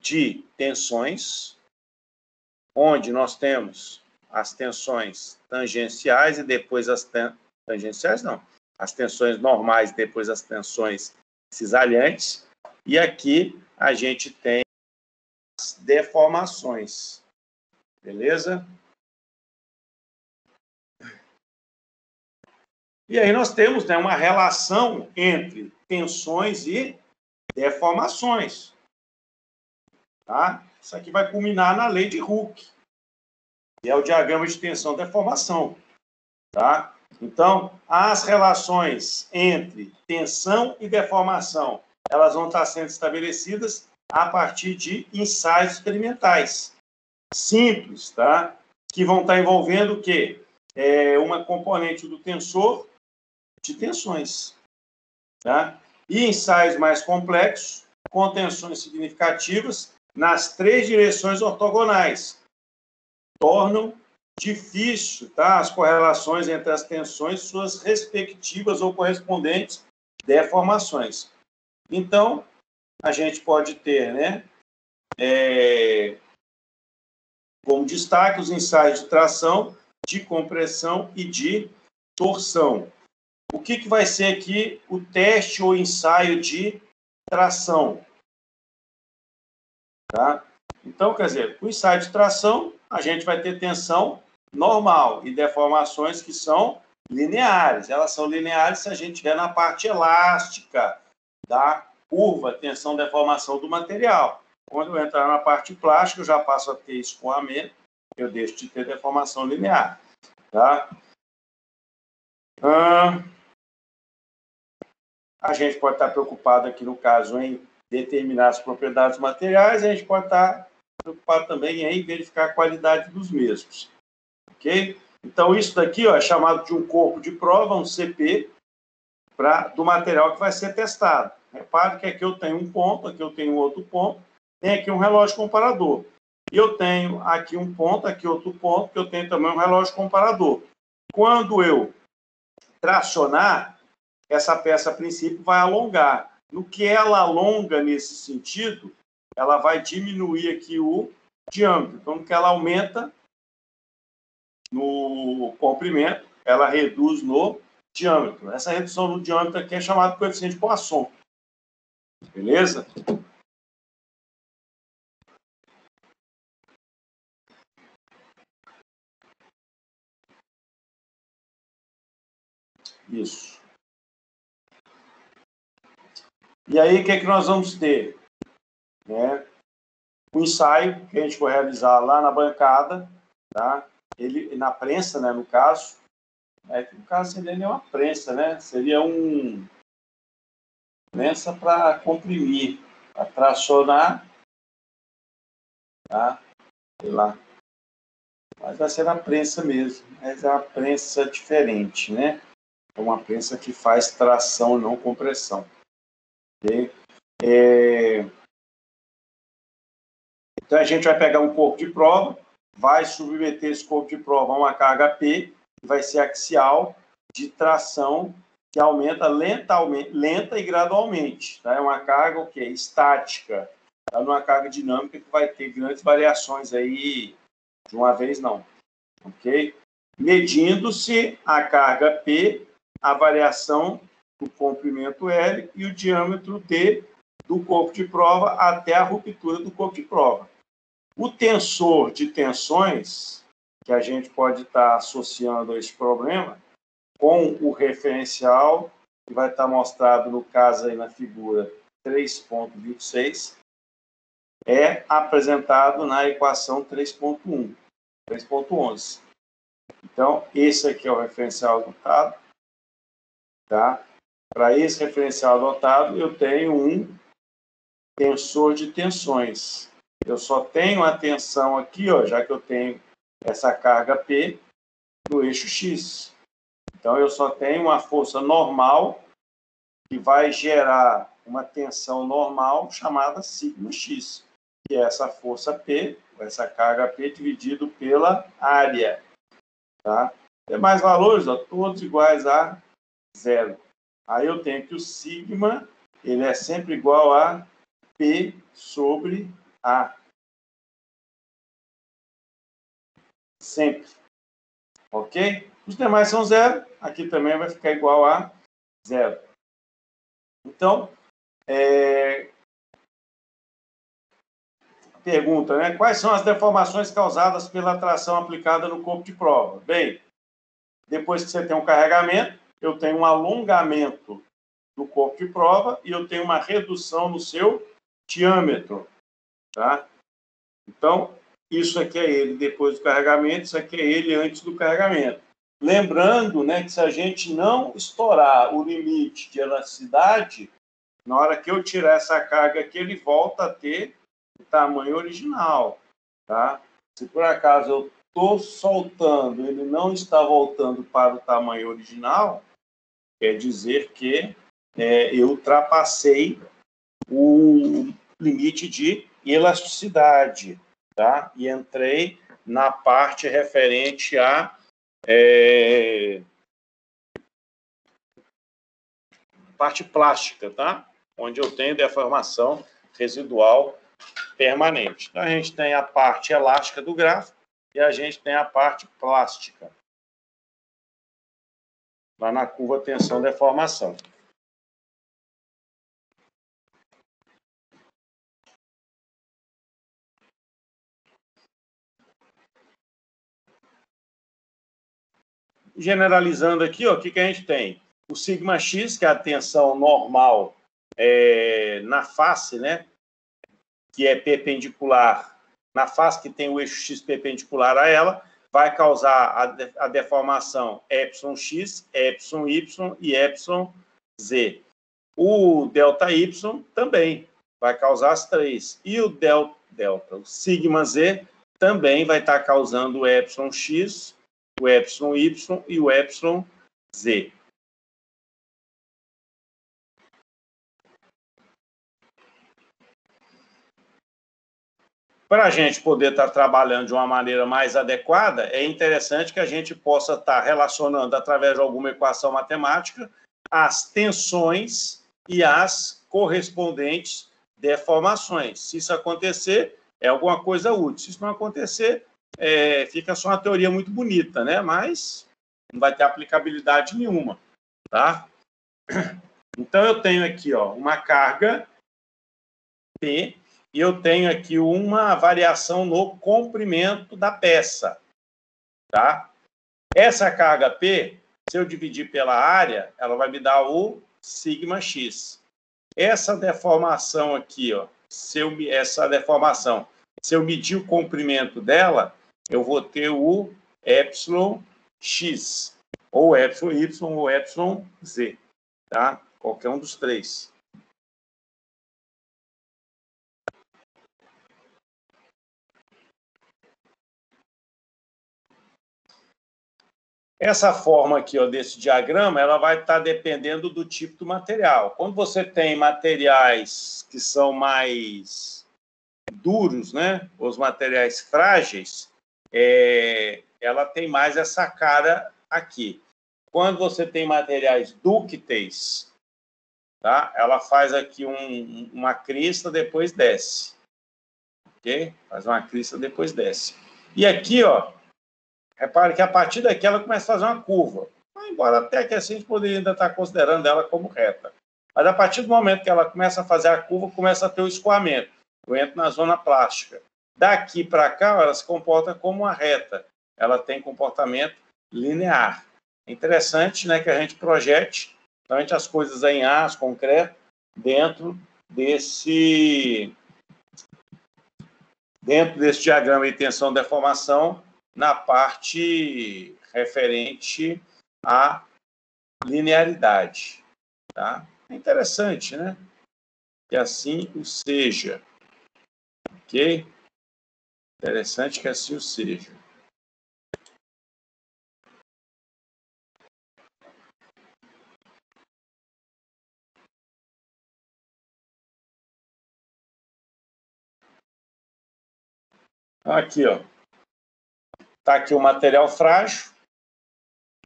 de tensões, onde nós temos as tensões tangenciais e depois as tangenciais, não, as tensões normais e depois as tensões cisalhantes. E aqui a gente tem as deformações. Beleza? E aí nós temos, né, uma relação entre tensões e deformações. Tá? Isso aqui vai culminar na lei de Hooke, que é o diagrama de tensão-deformação. Tá? Então, as relações entre tensão e deformação, elas vão estar sendo estabelecidas a partir de ensaios experimentais simples, tá? Que vão estar envolvendo o quê? Uma componente do tensor de tensões. Tá? E ensaios mais complexos, com tensões significativas, nas 3 direções ortogonais, tornam difícil, tá, as correlações entre as tensões e suas respectivas ou correspondentes deformações. Então, a gente pode ter, né, como destaque os ensaios de tração, de compressão e de torção. O que vai ser aqui o teste ou ensaio de tração? Tá? Então, quer dizer, o ensaio de tração, a gente vai ter tensão normal e deformações que são lineares. Elas são lineares se a gente estiver na parte elástica da curva, tensão, deformação do material. Quando eu entrar na parte plástica, eu já passo a ter escoamento, eu deixo de ter deformação linear. Tá? A gente pode estar preocupado aqui, no caso, em determinar as propriedades materiais, a gente pode estar preocupado também em verificar a qualidade dos mesmos. Ok? Então, isso daqui, ó, é chamado de um corpo de prova, um CP, do material que vai ser testado. Repare que aqui eu tenho um ponto, aqui eu tenho outro ponto, tem aqui um relógio comparador. E eu tenho aqui um ponto, aqui outro ponto, que eu tenho também um relógio comparador. Quando eu tracionar, essa peça, a princípio, vai alongar. No que ela alonga nesse sentido, ela vai diminuir aqui o diâmetro. Então, no que ela aumenta no comprimento, ela reduz no diâmetro. Essa redução no diâmetro aqui é chamada de coeficiente de Poisson. Beleza? Isso. E aí, o que é que nós vamos ter? O ensaio que a gente vai realizar lá na bancada, tá? Ele, na prensa, né, no caso. No caso, seria nem uma prensa, né? Seria prensa para comprimir, para tracionar, tá? Sei lá. Mas vai ser na prensa mesmo. Mas é uma prensa diferente, né? É uma prensa que faz tração, não compressão. Okay? Então, a gente vai pegar um corpo de prova, vai submeter esse corpo de prova a uma carga P, que vai ser axial, de tração, que aumenta lenta e gradualmente. Tá? É uma carga o quê? Estática. Tá? Não é uma carga dinâmica que vai ter grandes variações aí de uma vez, não. Ok? Medindo-se a carga P, a variação do comprimento L e o diâmetro D do corpo de prova até a ruptura do corpo de prova. O tensor de tensões, que a gente pode estar associando a esse problema, com o referencial, que vai estar mostrado no caso aí na figura 3.26, é apresentado na equação 3.1, 3.11. Então, esse aqui é o referencial adotado. Tá? Para esse referencial adotado, eu tenho um tensor de tensões. Eu só tenho a tensão aqui, ó, já que eu tenho essa carga P no eixo X. Então, eu só tenho uma força normal que vai gerar uma tensão normal chamada σx, que é essa força P, essa carga P dividido pela área. Tá? Demais valores, ó, todos iguais a zero. Aí eu tenho que o sigma ele é sempre igual a P sobre A. Sempre. Ok? Os demais são zero. Aqui também vai ficar igual a zero. Então, pergunta, né? Quais são as deformações causadas pela tração aplicada no corpo de prova? Bem, depois que você tem um carregamento, eu tenho um alongamento do corpo de prova e eu tenho uma redução no seu diâmetro. Tá? Então, isso aqui é ele depois do carregamento, isso aqui é ele antes do carregamento. Lembrando, né, que se a gente não estourar o limite de elasticidade, na hora que eu tirar essa carga aqui, ele volta a ter o tamanho original. Tá? Se por acaso eu estou soltando, ele não está voltando para o tamanho original, quer dizer que eu ultrapassei o limite de elasticidade, tá? E entrei na parte referente à parte plástica, tá? Onde eu tenho deformação residual permanente. Então, a gente tem a parte elástica do gráfico e a gente tem a parte plástica, lá na curva tensão-deformação. Generalizando aqui, ó, o que a gente tem? O sigma x, que é a tensão normal na face, né? Que é perpendicular, na face que tem o eixo x perpendicular a ela, vai causar a deformação εx, εy e εz. O ΔY também vai causar as três. E o delta, o sigma z, também vai estar causando o εx, o εy e o εz. para a gente poder estar trabalhando de uma maneira mais adequada, é interessante que a gente possa estar relacionando, através de alguma equação matemática, as tensões e as correspondentes deformações. Se isso acontecer, é alguma coisa útil. Se isso não acontecer, fica só uma teoria muito bonita, né? Mas não vai ter aplicabilidade nenhuma, tá? Então, eu tenho aqui, ó, uma carga P, e eu tenho aqui uma variação no comprimento da peça, tá? Essa carga P, se eu dividir pela área, ela vai me dar o sigma x. Essa deformação aqui, ó, se eu medir o comprimento dela, eu vou ter o epsilon x, ou epsilon y, ou epsilon z, tá? Qualquer um dos três. Essa forma aqui, ó, desse diagrama, ela vai estar dependendo do tipo do material. Quando você tem materiais que são mais duros, né, os materiais frágeis, ela tem mais essa cara aqui. Quando você tem materiais dúcteis, tá, ela faz aqui uma crista, depois desce. Ok? Faz uma crista, depois desce. E aqui, ó, repare que a partir daqui ela começa a fazer uma curva. Embora até que assim a gente poderia ainda estar considerando ela como reta. Mas a partir do momento que ela começa a fazer a curva, começa a ter o escoamento. Eu entro na zona plástica. Daqui para cá, ela se comporta como uma reta. Ela tem comportamento linear. É interessante, né, que a gente projete as coisas em as concreto dentro desse diagrama de tensão e deformação, na parte referente à linearidade. Tá? É interessante, né? Que assim o seja. Ok? Interessante que assim o seja. Aqui, ó. Está aqui o material frágil.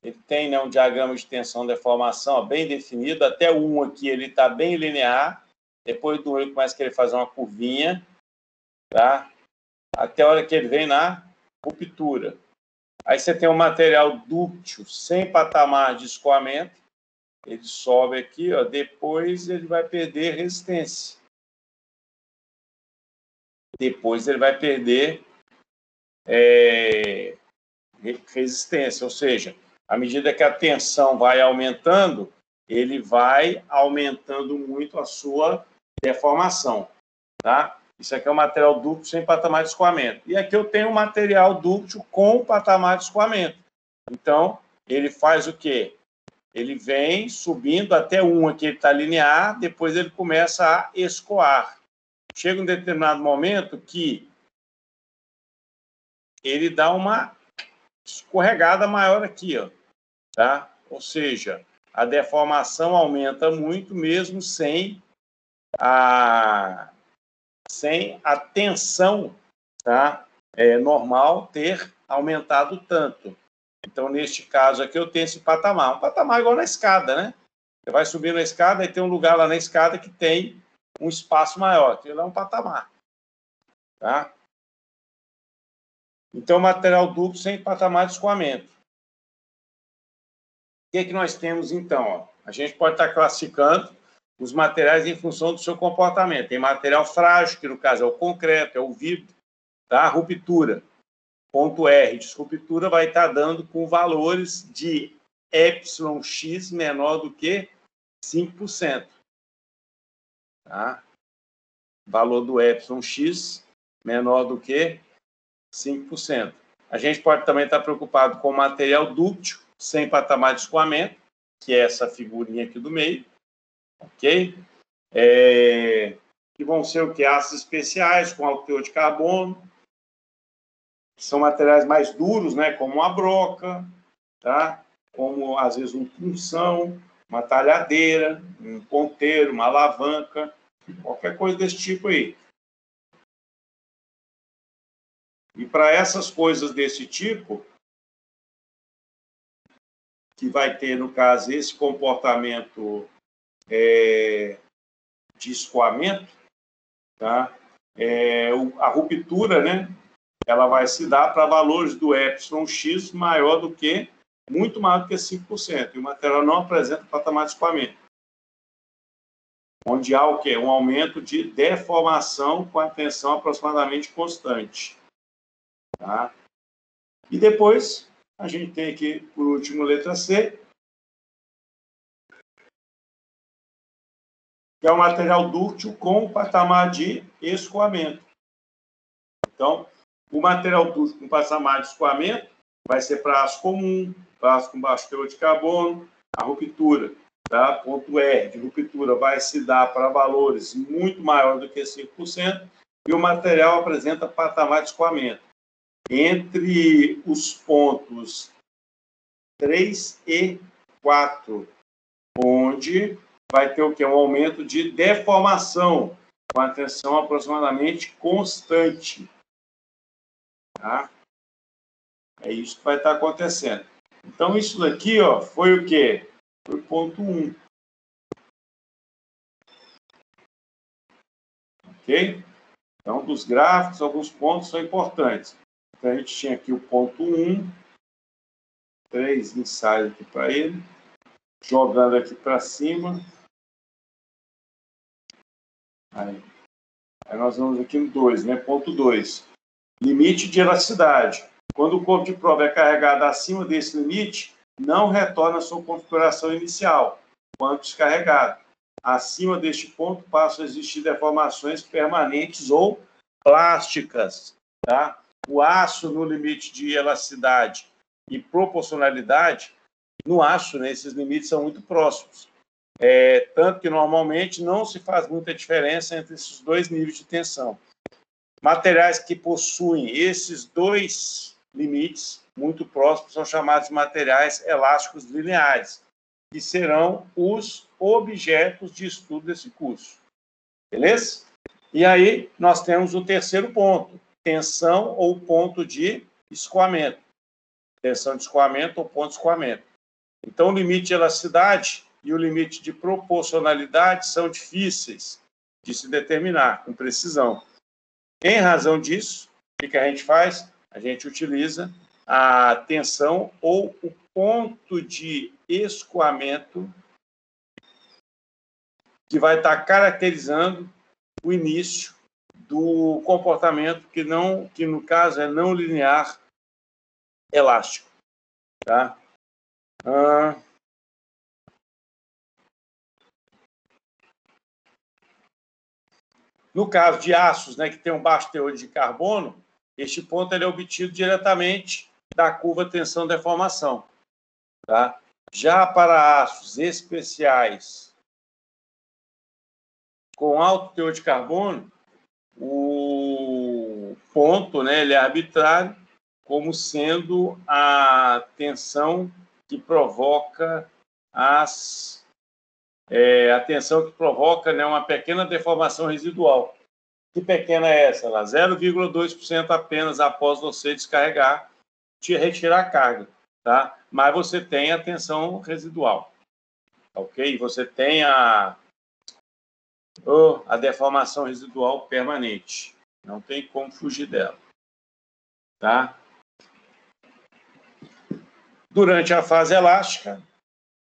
Ele tem, né, um diagrama de tensão e deformação, ó, bem definido. Até o 1 aqui ele está bem linear. Depois do 1 ele começa a querer fazer uma curvinha. Tá? Até a hora que ele vem na ruptura. Aí você tem um material dúctil, sem patamar de escoamento. Ele sobe aqui, ó, depois ele vai perder resistência. Depois ele vai perder resistência, ou seja, à medida que a tensão vai aumentando, ele vai aumentando muito a sua deformação, tá? Isso aqui é um material dúctil sem patamar de escoamento. E aqui eu tenho um material dúctil com patamar de escoamento. Então, ele faz o quê? Ele vem subindo até 1 aqui, ele está linear, depois ele começa a escoar. Chega um determinado momento que ele dá uma escorregada maior aqui, ó, tá? Ou seja, a deformação aumenta muito, mesmo sem a tensão, tá? Normal ter aumentado tanto. Então, neste caso aqui, eu tenho esse patamar. Um patamar igual na escada, né? Você vai subir na escada e tem um lugar lá na escada que tem um espaço maior. Aquilo é um patamar. Tá? Então, material duplo sem patamar de escoamento. O que é que nós temos, então? Ó? A gente pode estar classificando os materiais em função do seu comportamento. Tem material frágil, que no caso é o concreto, é o vidro, tá? Ruptura. Ponto R de ruptura vai estar dando com valores de εx menor do que 5%. Tá? Valor do εx menor do que 5%. A gente pode também estar preocupado com o material dúctil, sem patamar de escoamento, que é essa figurinha aqui do meio, ok? Que vão ser o que? Aços especiais com alto teor de carbono, que são materiais mais duros, né? Como uma broca, tá? Como, às vezes, um punção, uma talhadeira, um ponteiro, uma alavanca, qualquer coisa desse tipo aí. E para essas coisas desse tipo, que vai ter, no caso, esse comportamento de escoamento, tá? A ruptura, né? Ela vai se dar para valores do εx maior do que, muito maior do que 5%. E o material não apresenta patamar de escoamento. Onde há o quê? Um aumento de deformação com a tensão aproximadamente constante. Tá? E depois, a gente tem aqui, por último, letra C, que é o material dúctil com patamar de escoamento. Então, o material dúctil com patamar de escoamento vai ser para aço comum, para aço com baixo teor de carbono, a ruptura. Tá? Ponto R de ruptura vai se dar para valores muito maiores do que 5%, e o material apresenta patamar de escoamento entre os pontos 3 e 4, onde vai ter o quê? Um aumento de deformação, com a tensão aproximadamente constante. Tá? É isso que vai estar acontecendo. Então, isso daqui, ó, foi o quê? Foi o ponto 1. Ok? Então, dos gráficos, alguns pontos são importantes. Então, a gente tinha aqui o ponto 1, 3 ensaios aqui para ele, jogando aqui para cima. Aí nós vamos aqui no 2, né? Ponto 2. Limite de elasticidade. Quando o corpo de prova é carregado acima desse limite, não retorna à sua configuração inicial, quando descarregado. Acima deste ponto, passam a existir deformações permanentes ou plásticas. Tá? O aço no limite de elasticidade e proporcionalidade, no aço, né, esses limites são muito próximos. Tanto que normalmente não se faz muita diferença entre esses dois níveis de tensão. Materiais que possuem esses dois limites muito próximos são chamados de materiais elásticos lineares, que serão os objetos de estudo desse curso. Beleza? E aí nós temos o terceiro ponto, tensão ou ponto de escoamento. Tensão de escoamento ou ponto de escoamento. Então, o limite de elasticidade e o limite de proporcionalidade são difíceis de se determinar com precisão. Em razão disso, o que a gente faz? A gente utiliza a tensão ou o ponto de escoamento, que vai estar caracterizando o início do comportamento que no caso é não linear elástico. Tá? No caso de aços, né, que tem um baixo teor de carbono, este ponto ele é obtido diretamente da curva tensão-deformação. Tá? Já para aços especiais com alto teor de carbono, o ponto, né, ele é arbitrário, como sendo a tensão que provoca a tensão que provoca, né, uma pequena deformação residual. Que pequena é essa? 0,2% apenas após você descarregar, retirar a carga. Tá? Mas você tem a tensão residual. Ok? Você tem a deformação residual permanente. Não tem como fugir dela. Tá? Durante a fase elástica,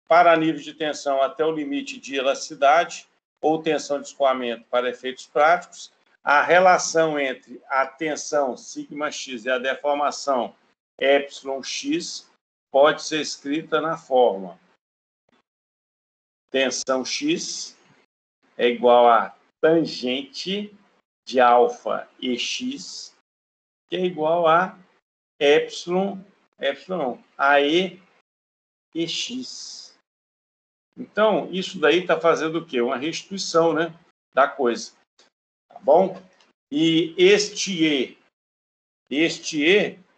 para nível de tensão até o limite de elasticidade ou tensão de escoamento para efeitos práticos, a relação entre a tensão σx e a deformação εx pode ser escrita na forma tensão x é igual a tangente de alfa e x, que é igual a AE e x. Então, isso daí está fazendo o quê? Uma restituição, né, da coisa. Tá bom? E este E,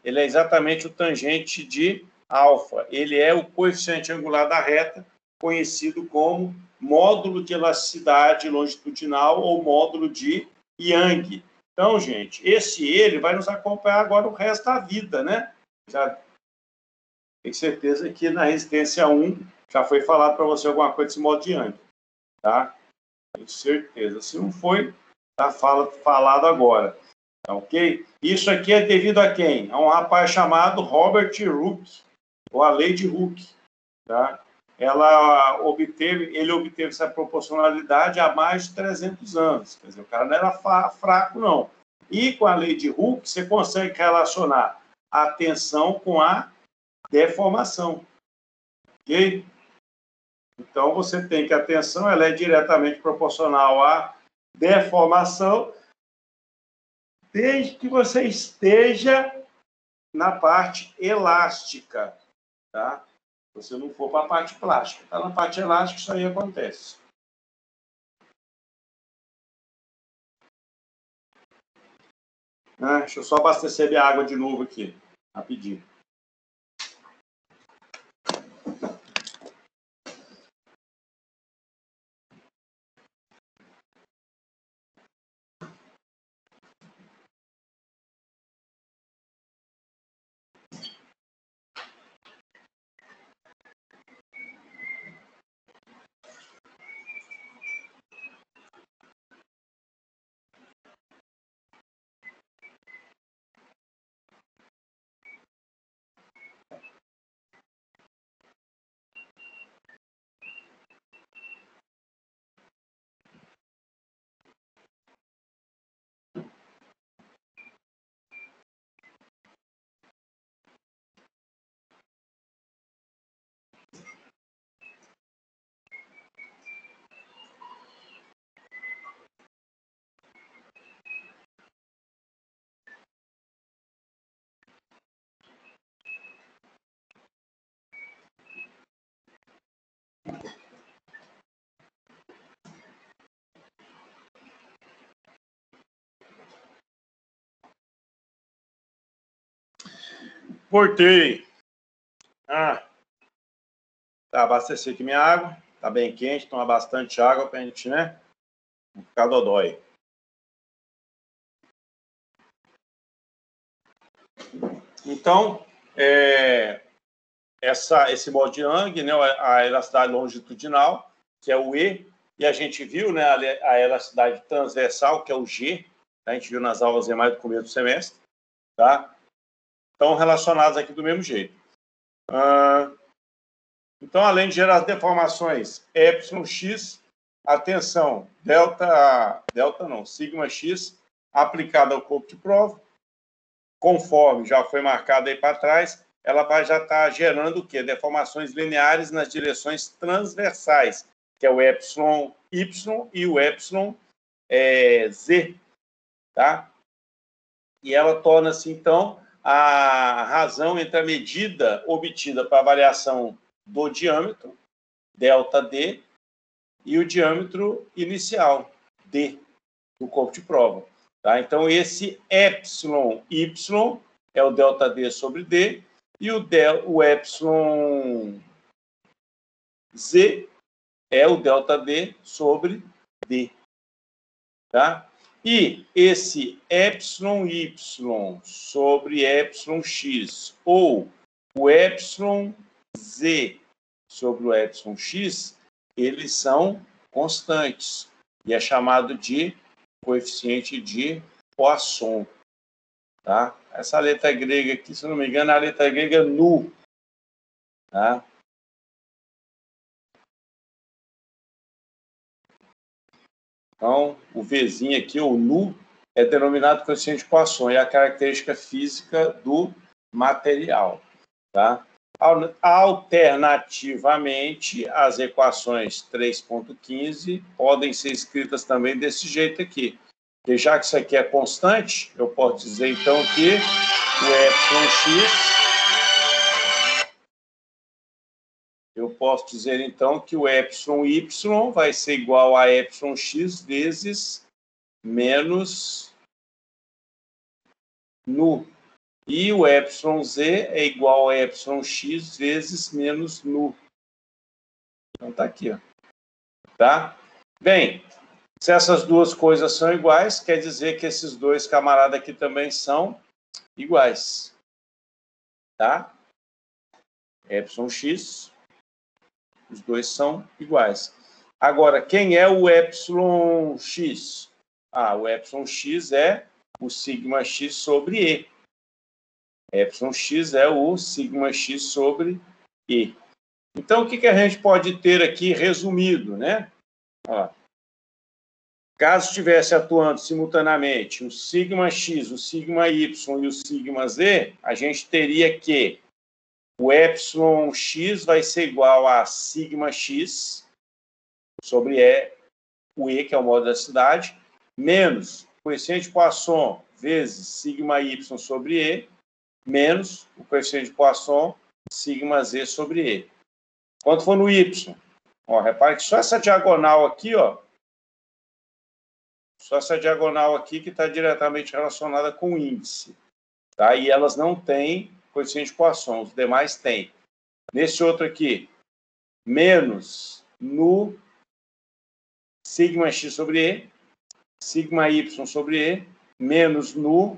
ele é exatamente o tangente de alfa. Ele é o coeficiente angular da reta, conhecido como módulo de elasticidade longitudinal ou módulo de Young, Então, gente, ele vai nos acompanhar agora o resto da vida, né? Já tenho certeza que na resistência 1 já foi falado para você alguma coisa desse modo de Young, tá? Tenho certeza. Se não foi, tá falado agora, tá ok? Isso aqui é devido a quem? A um rapaz chamado Robert Hooke, ou a lei de Hooke, tá? Ele obteve essa proporcionalidade há mais de 300 anos. Quer dizer, o cara não era fraco, não. E com a lei de Hooke, você consegue relacionar a tensão com a deformação. Ok? Então, você tem que a tensão ela é diretamente proporcional à deformação, desde que você esteja na parte elástica, tá? Se você não for para a parte plástica. Está na parte elástica, isso aí acontece. Deixa eu só abastecer minha água de novo aqui, rapidinho. Voltei. Tá, abasteci aqui minha água. Tá bem quente, toma bastante água pra gente, né? Não ficar dodói. Então, esse modo de Young, né, a elasticidade longitudinal, que é o E, e a gente viu, né, a elasticidade transversal, que é o G, a gente viu nas aulas mais do começo do semestre, tá? Estão relacionados aqui do mesmo jeito. Então, além de gerar as deformações εx, atenção, σx, aplicada ao corpo de prova, conforme já foi marcado aí para trás, ela vai já estar gerando o quê? Deformações lineares nas direções transversais, que é o epsilon y e o epsilon z, tá? E ela torna-se, então, a razão entre a medida obtida para a variação do diâmetro, ΔD, e o diâmetro inicial, D, do corpo de prova. Tá? Então, esse epsilon y é o ΔD sobre D, e o epsilon z é o ΔD sobre D. Tá? E esse epsilon y sobre epsilon x, ou o epsilon z sobre o epsilon x, eles são constantes. E é chamado de coeficiente de Poisson. Tá? Essa letra grega aqui, se não me engano, é a letra grega nu. Tá? Então, o Vzinho aqui, o nu, é denominado coeficiente de Poisson, é a característica física do material. Tá? Alternativamente, as equações 3.15 podem ser escritas também desse jeito aqui. Porque já que isso aqui é constante, eu posso dizer, então, que o epsilon x... Eu posso dizer, então, que o epsilon y vai ser igual a epsilon x vezes menos nu. E o epsilon z é igual a epsilon x vezes menos nu. Então, tá aqui, ó. Tá? Bem, Se essas duas coisas são iguais, quer dizer que esses dois camaradas aqui também são iguais. Tá? Epsilon-x, os dois são iguais. Agora, quem é o epsilon-x? O epsilon-x é o sigma-x sobre E. Epsilon-x é o sigma-x sobre E. Então, o que a gente pode ter aqui resumido, né? Ó, caso estivesse atuando simultaneamente o sigma-x, o sigma-y e o sigma-z, a gente teria que o epsilon-x vai ser igual a sigma-x sobre o E, que é o modo da cidade, menos o coeficiente de Poisson vezes sigma-y sobre E, menos o coeficiente de Poisson sigma-z sobre E. Quanto for no y, ó, repare que só essa diagonal aqui, ó, só essa diagonal aqui que está diretamente relacionada com o índice. Tá? E elas não têm coeficiente de Poisson, os demais têm. Nesse outro aqui, menos no sigma-x sobre E, sigma-y sobre E, menos no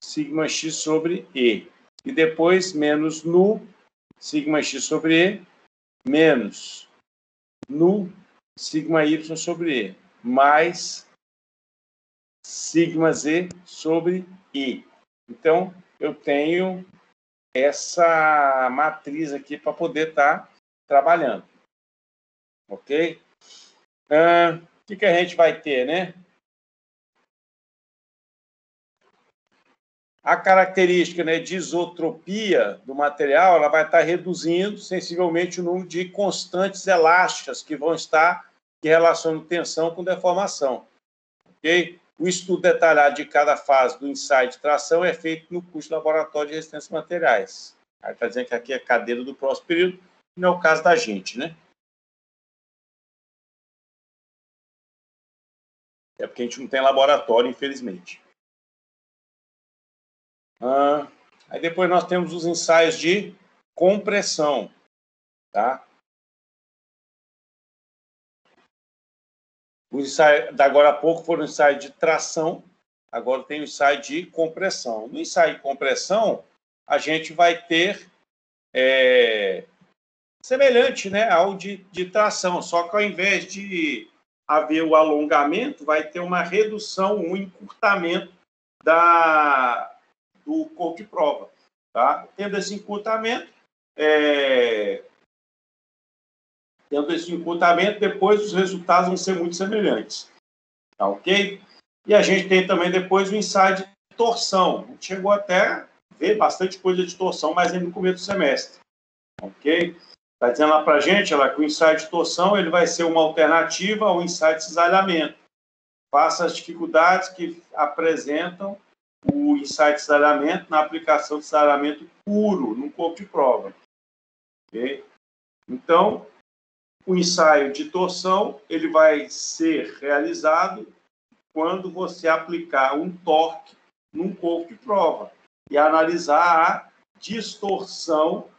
sigma-x sobre E. E depois, menos no sigma-x sobre E, menos no sigma-y sobre E, mais sigma-z sobre I. Então, eu tenho essa matriz aqui para poder estar trabalhando. Ok? O que a gente vai ter, né? A característica, né, de isotropia do material, ela vai estar reduzindo sensivelmente o número de constantes elásticas que vão estar relacionando tensão com deformação. Ok? O estudo detalhado de cada fase do ensaio de tração é feito no curso de laboratório de resistência de materiais. Está dizendo que aqui é cadeira do próximo período, não é o caso da gente, né? É porque a gente não tem laboratório, infelizmente. Aí depois nós temos os ensaios de compressão, tá? O ensaio da agora há pouco foram ensaio de tração, agora tem o ensaio de compressão. No ensaio de compressão, a gente vai ter semelhante, né, ao de tração, só que ao invés de haver o alongamento, vai ter uma redução, um encurtamento do corpo de prova. Tá? Tendo esse encurtamento, depois os resultados vão ser muito semelhantes. Tá, ok? E a gente tem também depois o ensaio de torção. A gente chegou até a ver bastante coisa de torção, mas ainda no começo do semestre. Ok? Está dizendo lá para a gente que o ensaio de torção ele vai ser uma alternativa ao ensaio de cisalhamento. Faça as dificuldades que apresentam o ensaio de cisalhamento na aplicação de cisalhamento puro no corpo de prova. Okay? Então, o ensaio de torção ele vai ser realizado quando você aplicar um torque num corpo de prova e analisar a distorção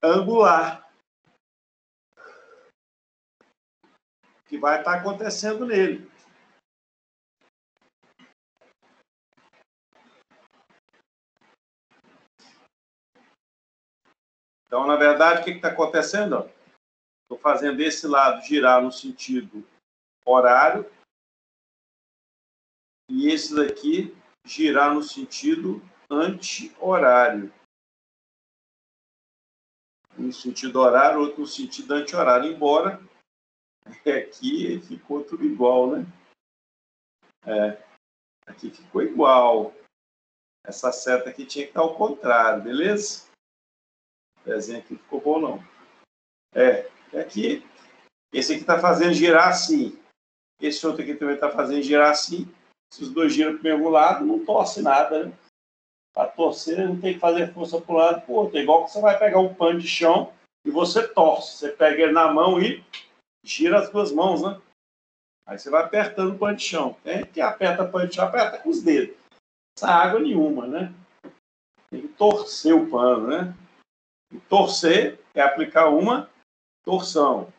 angular que vai estar acontecendo nele. Então, na verdade, o que está acontecendo? Estou fazendo esse lado girar no sentido horário e esse daqui girar no sentido anti-horário. Um no sentido horário, outro no sentido anti-horário, embora aqui ficou tudo igual, né? Aqui ficou igual. Essa seta aqui tinha que estar ao contrário, beleza? O desenho aqui ficou bom, não. Aqui, esse aqui está fazendo girar assim. Esse outro aqui também está fazendo girar assim. Se os dois giram para o mesmo lado, não torce nada, né? Para torcer, não tem que fazer força para um lado e para o outro. É igual que você vai pegar um pano de chão e você torce. Você pega ele na mão e gira as duas mãos, né? Aí você vai apertando o pano de chão. Tem que aperta o pano de chão, aperta com os dedos. Essa água nenhuma, né? Tem que torcer o pano, né? E torcer é aplicar uma torção.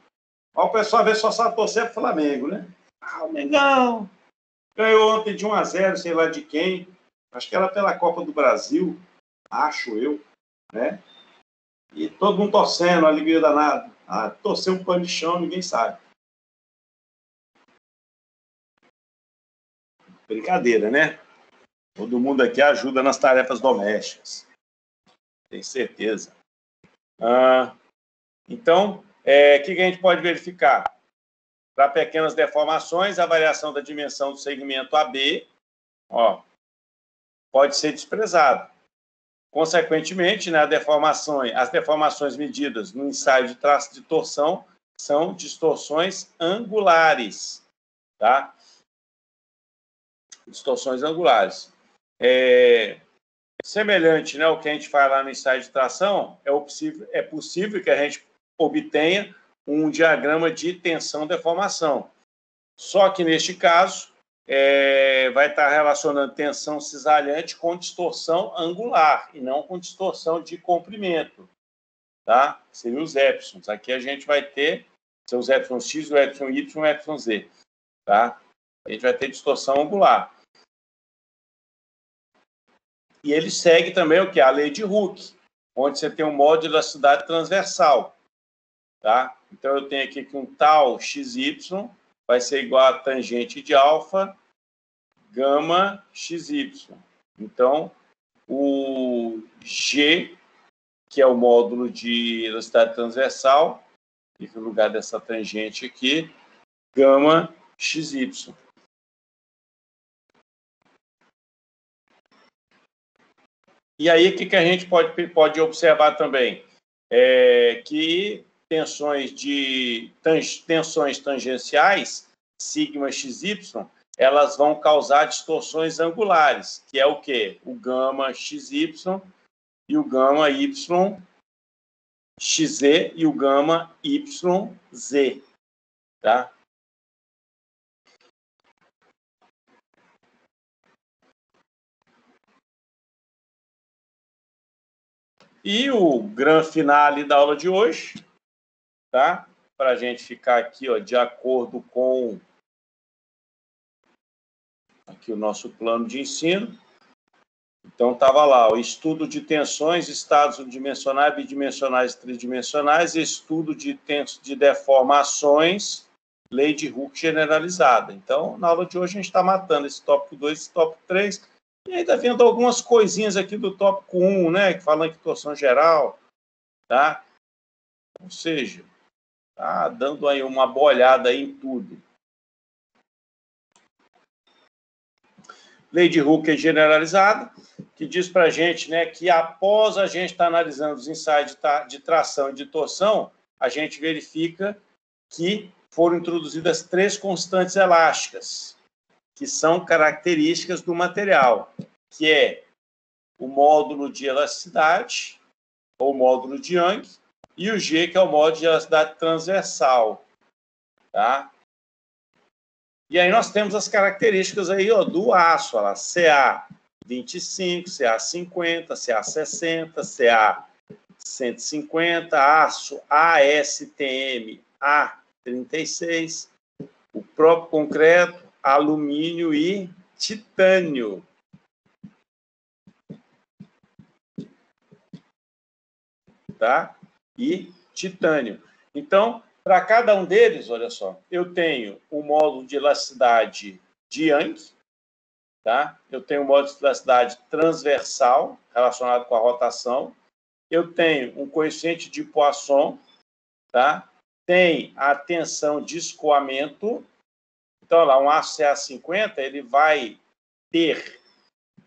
Ó, o pessoal vê só sabe torcer para o Flamengo, né? Ah, o Mengão ganhou ontem de 1-0, sei lá de quem. Acho que era pela Copa do Brasil, acho eu, né? E todo mundo torcendo, alegria danada. Ah, torcer um pano de chão, ninguém sabe. Brincadeira, né? Todo mundo aqui ajuda nas tarefas domésticas. Tenho certeza. Então, o que a gente pode verificar? Para pequenas deformações, a variação da dimensão do segmento AB pode ser desprezada. Consequentemente, né, as deformações medidas no ensaio de traço de torção são distorções angulares. Tá? Distorções angulares. Semelhante, né, ao que a gente faz lá no ensaio de tração, é possível que a gente obtenha um diagrama de tensão-deformação. Só que, neste caso, vai estar relacionando tensão cisalhante com distorção angular, e não com distorção de comprimento. Tá? Seriam os épsilons. Aqui a gente vai ter seus épsilon X, o épsilon Y e o épsilon Z. Tá? A gente vai ter distorção angular. E ele segue também o que? A lei de Hooke, onde você tem um modo de elasticidade transversal. Tá? Então, eu tenho aqui que um tal XY vai ser igual a tangente de alfa, gama XY. Então, o G, que é o módulo de elasticidade transversal, fica no lugar dessa tangente aqui, gama XY. E aí, o que a gente pode observar também? Que tensões tangenciais, sigma XY, elas vão causar distorções angulares, que é o quê? O gama XY e o gama YXZ e o gama YZ. Tá? E o grande finale da aula de hoje, tá? Para a gente ficar aqui, de acordo com aqui o nosso plano de ensino. Então, estava lá, o estudo de tensões, estados unidimensionais, bidimensionais e tridimensionais, estudo de deformações, lei de Hooke generalizada. Então, na aula de hoje, a gente está matando esse tópico 2, esse tópico 3, e aí está vendo algumas coisinhas aqui do tópico 1, né, que falam de torção geral, tá? Ou seja, tá dando aí uma bolhada aí em tudo. Lei de Hooke generalizada, que diz para a gente, né, que após a gente estar analisando os ensaios de tração e de torção, a gente verifica que foram introduzidas 3 constantes elásticas, que são características do material, que é o módulo de elasticidade, ou módulo de Young, e o G, que é o módulo de elasticidade transversal. Tá? E aí nós temos as características aí, do aço, lá, CA25, CA50, CA60, CA150, aço ASTM A36, o próprio concreto, alumínio e titânio. Tá? E titânio. Então, para cada um deles, olha só, eu tenho o módulo de elasticidade de Young, tá? Eu tenho o módulo de elasticidade transversal, relacionado com a rotação. Eu tenho um coeficiente de Poisson, tá? Tem a tensão de escoamento. Então, olha lá, um aço CA50, ele vai ter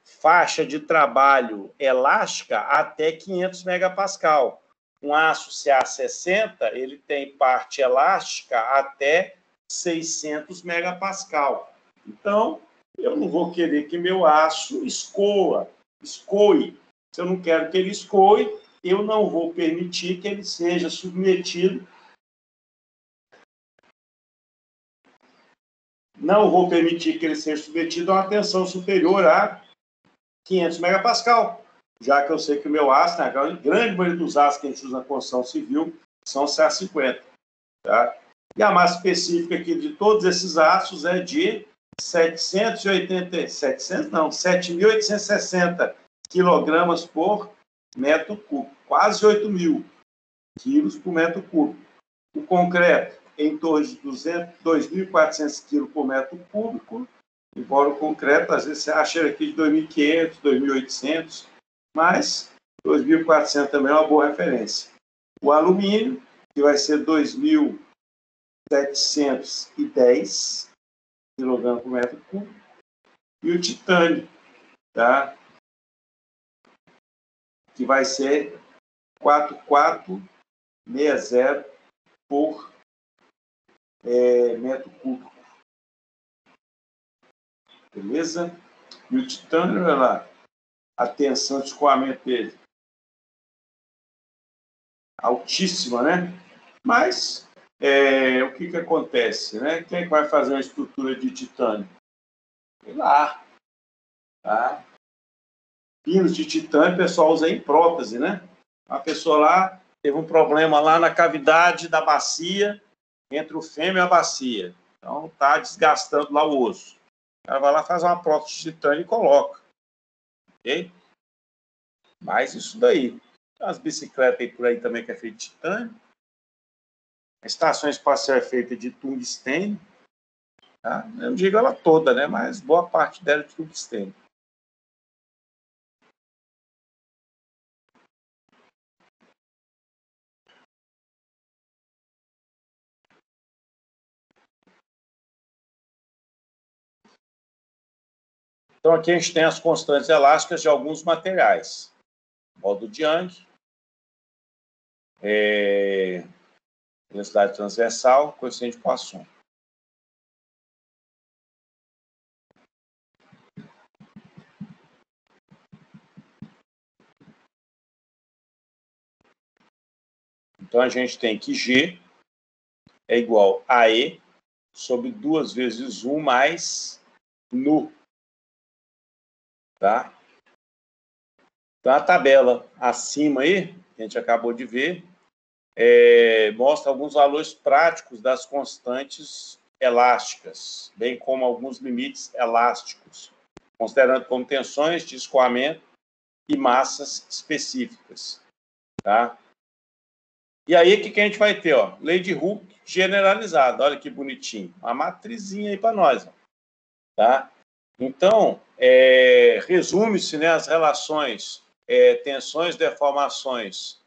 faixa de trabalho elástica até 500 megapascal. Um aço CA60, ele tem parte elástica até 600 megapascal. Então, eu não vou querer que meu aço escoe. Se eu não quero que ele escoe, eu não vou permitir que ele seja submetido. Não vou permitir que ele seja submetido a uma tensão superior a 500 megapascal, já que eu sei que o meu aço, né, a grande maioria dos aços que a gente usa na construção civil, são CA50. Tá? E a massa específica aqui de todos esses aços é de 7.860 quilogramas por metro cúbico, quase 8.000 quilos por metro cúbico. O concreto em torno de 2.400 quilos por metro cúbico, embora o concreto, às vezes, você acha ele aqui de 2.500, 2.800, mas 2.400 também é uma boa referência. O alumínio, que vai ser 2.710 kg por metro cúbico, e o titânio, tá? Que vai ser 4.460 por metro cúbico. Beleza? E o titânio, olha lá, a tensão de escoamento dele altíssima, né? Mas o que acontece, né? Quem vai fazer uma estrutura de titânio? Sei lá, tá? Pinos de titânio o pessoal usa em prótese, né? A pessoa lá teve um problema lá na cavidade da bacia, entre o fêmur e a bacia. Então, está desgastando lá o osso. Ela vai lá, faz uma prótese de titânio e coloca. Ok? Mas isso daí. Tem umas bicicletas aí por aí também que é feita de titânio. A estação espacial é feita de tungstênio. Tá? Eu não digo ela toda, né? Mas boa parte dela é de tungstênio. Então, aqui a gente tem as constantes elásticas de alguns materiais. Modo de Young, velocidade transversal, coeficiente de Poisson. Então, a gente tem que G é igual a E sobre 2 vezes 1 mais nu. Tá? Então, a tabela acima aí, que a gente acabou de ver, mostra alguns valores práticos das constantes elásticas, bem como alguns limites elásticos, considerando como tensões de escoamento e massas específicas. Tá? E aí, o que a gente vai ter? Ó? Lei de Hooke generalizada. Olha que bonitinho. Uma matrizinha aí para nós. Ó. Tá? Então, resume-se, né, as relações tensões, deformações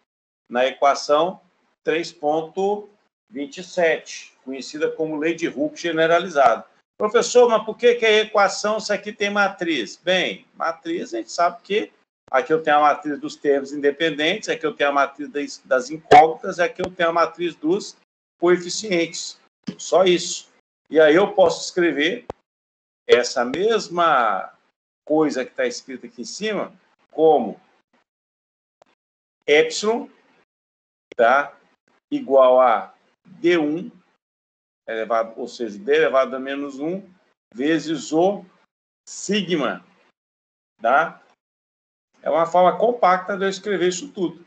na equação 3.27, conhecida como Lei de Hooke generalizada. Professor, mas por que é equação se aqui tem matriz? Bem, matriz a gente sabe que aqui eu tenho a matriz dos termos independentes, aqui eu tenho a matriz das incógnitas, aqui eu tenho a matriz dos coeficientes. Só isso. E aí eu posso escrever essa mesma coisa que está escrita aqui em cima como epsilon, tá, igual a D1, elevado, ou seja, D elevado a menos 1, vezes o sigma. Tá? É uma forma compacta de eu escrever isso tudo.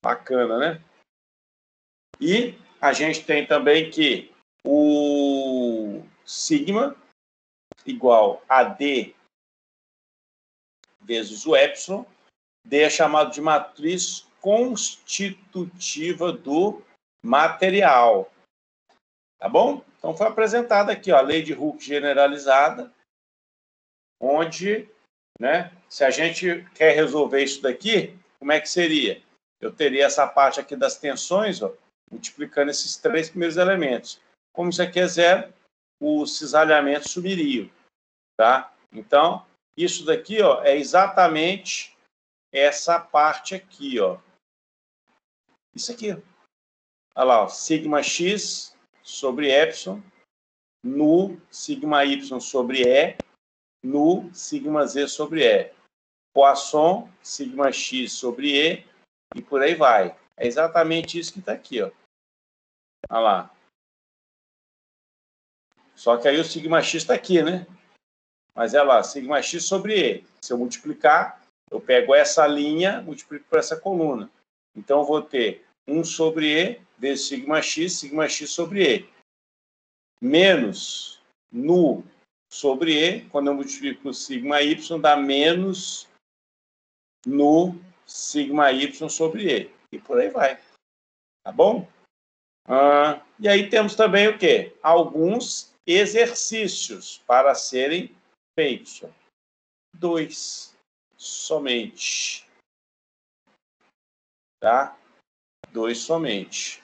Bacana, né? E a gente tem também que o sigma igual a D vezes o epsilon. D é chamado de matriz constitutiva do material. Tá bom? Então, foi apresentada aqui ó, a lei de Hooke generalizada, onde, né, se a gente quer resolver isso daqui, como é que seria? Eu teria essa parte aqui das tensões, ó, multiplicando esses 3 primeiros elementos. Como isso aqui é zero, o cisalhamento sumiria. Tá? Então, isso daqui ó, é exatamente essa parte aqui, ó. Isso aqui. Olha lá, ó, sigma x sobre epsilon, nu sigma y sobre E, nu sigma z sobre E. Poisson, sigma x sobre E, e por aí vai. É exatamente isso que está aqui, ó. Olha lá. Só que aí o sigma x está aqui, né? Mas é lá, sigma x sobre E. Se eu multiplicar, eu pego essa linha, multiplico por essa coluna. Então, eu vou ter 1 sobre E vezes sigma x sobre E. Menos nu sobre E, quando eu multiplico sigma y, dá menos nu sigma y sobre E. E por aí vai. Tá bom? E aí temos também o quê? Alguns exercícios para serem feitos. 2 somente. Tá? 2 somente.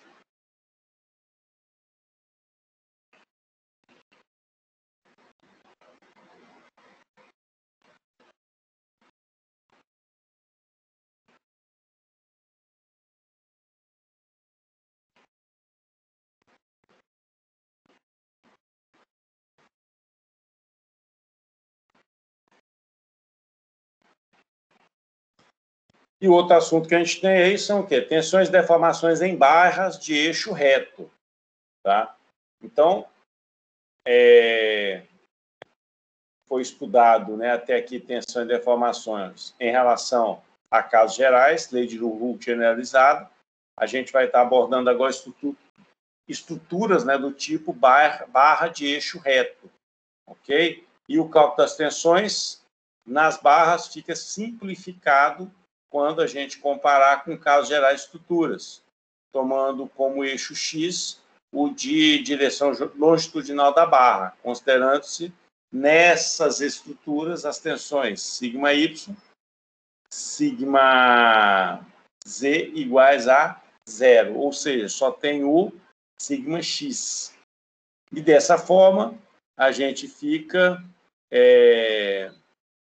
E o outro assunto que a gente tem aí são o quê? Tensões e deformações em barras de eixo reto. Tá? Então, foi estudado, né, até aqui tensões e deformações em relação a casos gerais, lei de Hooke generalizada. A gente vai estar abordando agora estruturas, né, do tipo barra de eixo reto. Ok? E o cálculo das tensões nas barras fica simplificado quando a gente comparar com casos gerais de estruturas, tomando como eixo X o de direção longitudinal da barra, considerando-se nessas estruturas as tensões sigma y, sigma z iguais a 0, ou seja, só tem o sigma x. E dessa forma, a gente fica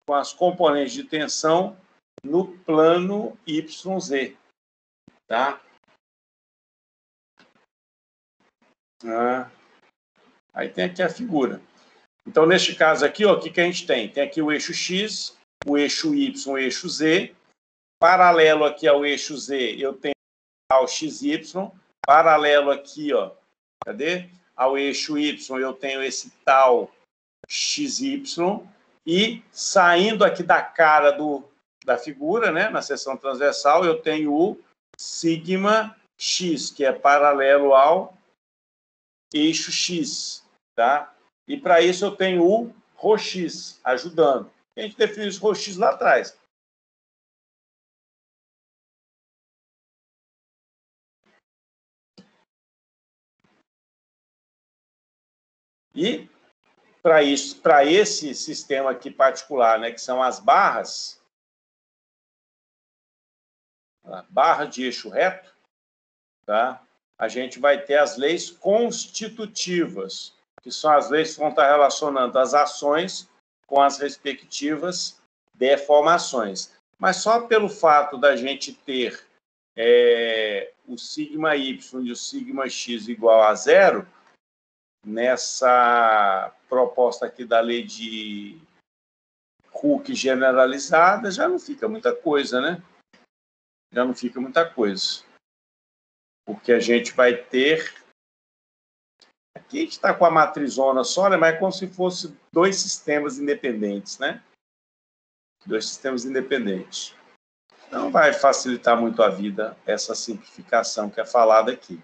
com as componentes de tensão no plano YZ, tá? Aí tem aqui a figura. Então, neste caso aqui, ó, o que a gente tem? Tem aqui o eixo X, o eixo Y, o eixo Z. Paralelo aqui ao eixo Z, eu tenho o XY. Paralelo aqui, ó, cadê? Ao eixo Y, eu tenho esse tal XY. E saindo aqui da cara da figura, né, na seção transversal, eu tenho o sigma X, que é paralelo ao eixo X, tá? E para isso eu tenho o ρx ajudando. A gente definiu esse ρx lá atrás. E para isso, para esse sistema aqui particular, né, que são as barras, a barra de eixo reto, tá? A gente vai ter as leis constitutivas, que são as leis que vão estar relacionando as ações com as respectivas deformações. Mas só pelo fato da gente ter o sigma y e o sigma x igual a 0, nessa proposta aqui da lei de Hooke generalizada, já não fica muita coisa, né? Já não fica muita coisa. Porque a gente vai ter... Aqui a gente está com a matrizona só, né? Mas é como se fosse dois sistemas independentes, né? Dois sistemas independentes. Não vai facilitar muito a vida essa simplificação que é falada aqui.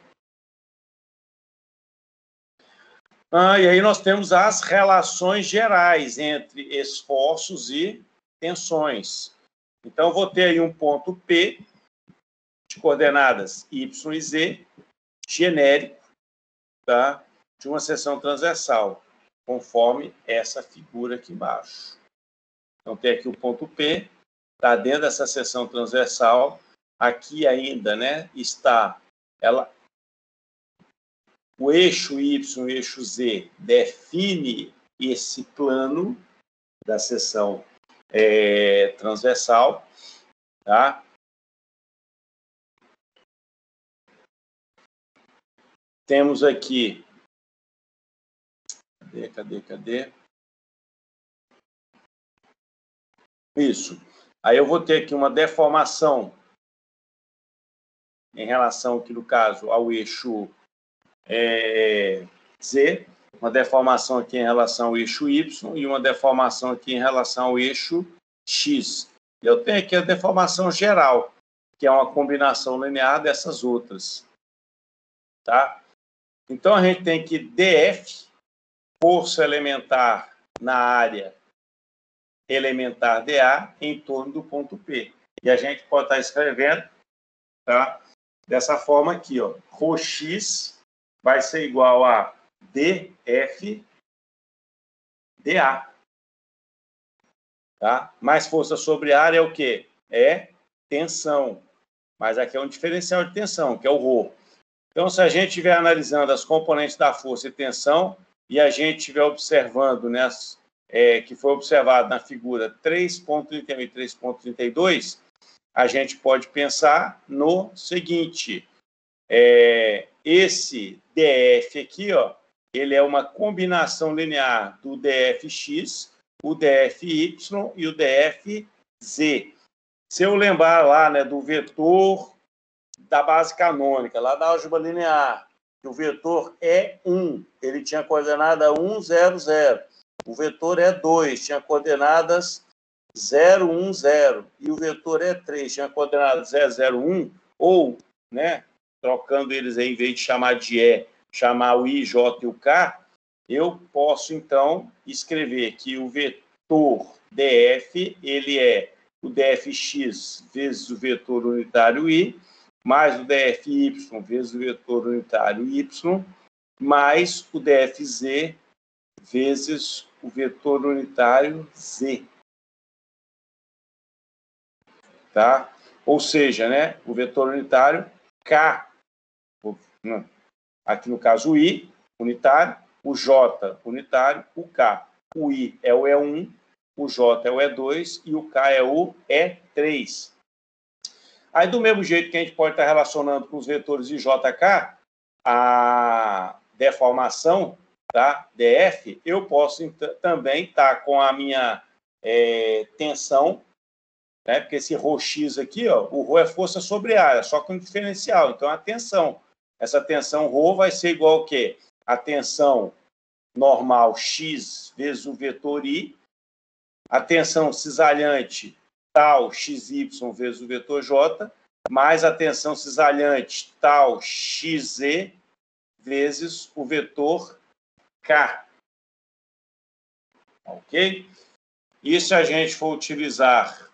E aí nós temos as relações gerais entre esforços e tensões. Então, eu vou ter aí um ponto P de coordenadas Y e Z, genérico, tá? De uma seção transversal, conforme essa figura aqui embaixo. Então, tem aqui o ponto P, está dentro dessa seção transversal. Aqui ainda, né, está o eixo Y e o eixo Z define esse plano da seção transversal, tá? Temos aqui... Cadê? Isso. Aí eu vou ter aqui uma deformação em relação, aqui no caso, ao eixo Z, uma deformação aqui em relação ao eixo Y e uma deformação aqui em relação ao eixo X. Eu tenho aqui a deformação geral. que é uma combinação linear dessas outras. Tá? Então, a gente tem que DF, força elementar na área elementar DA, em torno do ponto P. E a gente pode estar escrevendo, tá? Dessa forma aqui, ó. Rhox vai ser igual a DF DA. Tá? Mais força sobre área é o quê? É tensão. Mas aqui é um diferencial de tensão, que é o Rho. Então, se a gente estiver analisando as componentes da força e tensão, e a gente estiver observando, né, que foi observado na figura 3.31 e 3.32, a gente pode pensar no seguinte, esse DF aqui, ó, ele é uma combinação linear do DFX, o DFY e o DFZ. Se eu lembrar lá, né, do vetor da base canônica, lá da álgebra linear, o vetor E1, ele tinha coordenada 1, 0, 0. O vetor E2 tinha coordenadas 0, 1, 0. E o vetor E3 tinha coordenadas 0, 0, 1. Ou, né, trocando eles aí, em vez de chamar de E, chamar o I, J e o K, eu posso, então, escrever que o vetor DF, ele é o DFX vezes o vetor unitário I, mais o DFY vezes o vetor unitário Y, mais o DFZ vezes o vetor unitário Z. Tá? Ou seja, né, o vetor unitário K, aqui no caso o I, unitário, o J, unitário, o K. O I é o E1, o J é o E2 e o K é o E3. Aí, do mesmo jeito que a gente pode estar relacionando com os vetores de JK, a deformação, tá, DF, eu posso também estar com a minha tensão, né, porque esse Rhox aqui, ó, o Rho é força sobre área, só com diferencial, então a tensão. Essa tensão Rho vai ser igual ao quê? A tensão normal X vezes o vetor I, a tensão cisalhante tal XY vezes o vetor J, mais a tensão cisalhante tal XZ vezes o vetor K. Ok? E se a gente for utilizar,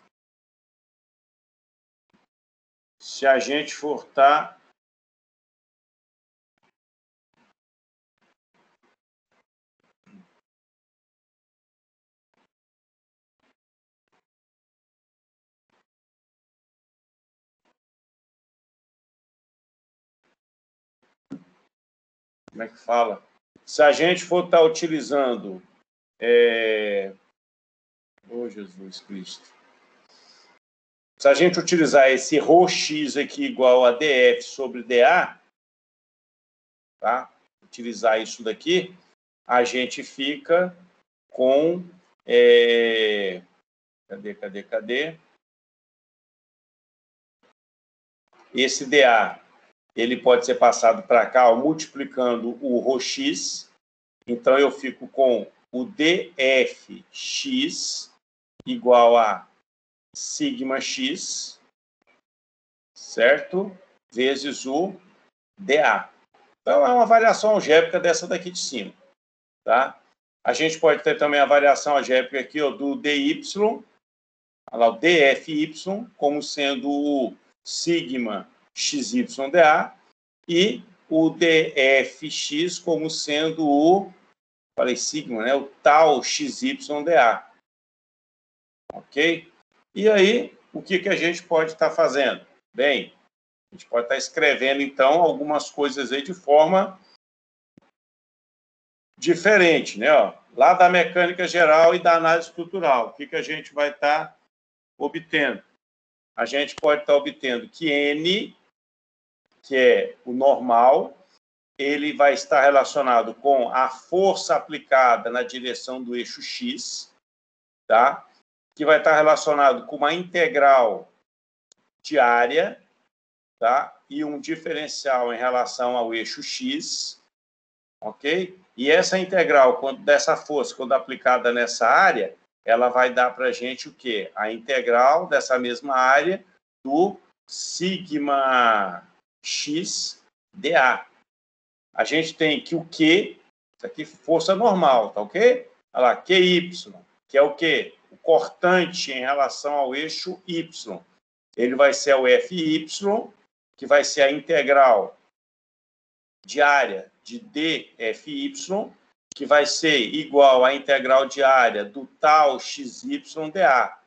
se a gente for estar como é que fala? Se a gente for estar utilizando oh, Jesus Cristo. Se a gente utilizar esse Rhox aqui igual a DF sobre DA, tá? Utilizar isso daqui, a gente fica com... Cadê? Esse DA, ele pode ser passado para cá, ó, multiplicando o Rhox. Então, eu fico com o DFX igual a sigma x, certo? Vezes o DA. Então, é uma variação algébrica dessa daqui de cima, tá? A gente pode ter também a variação algébrica aqui, ó, do DY, olha lá, o DFY, como sendo o sigma XYDA, e o DFX como sendo o, falei sigma, né? O tal XYDA. Ok? E aí, o que a gente pode estar fazendo? Bem, a gente pode estar escrevendo, então, algumas coisas aí de forma diferente, né? Ó, lá da mecânica geral e da análise estrutural, o que a gente vai estar obtendo? A gente pode estar obtendo que N, que é o normal, ele vai estar relacionado com a força aplicada na direção do eixo X, tá? Que vai estar relacionado com uma integral de área, tá? E um diferencial em relação ao eixo X, ok? E essa integral dessa força, quando aplicada nessa área, ela vai dar para a gente o quê? A integral dessa mesma área do sigma x dA. A gente tem que o Q, isso aqui força normal, tá ok? Olha lá, QY, que é o quê? O cortante em relação ao eixo Y. Ele vai ser o FY, que vai ser a integral diária de dFy, que vai ser igual à integral diária do tal xy dA.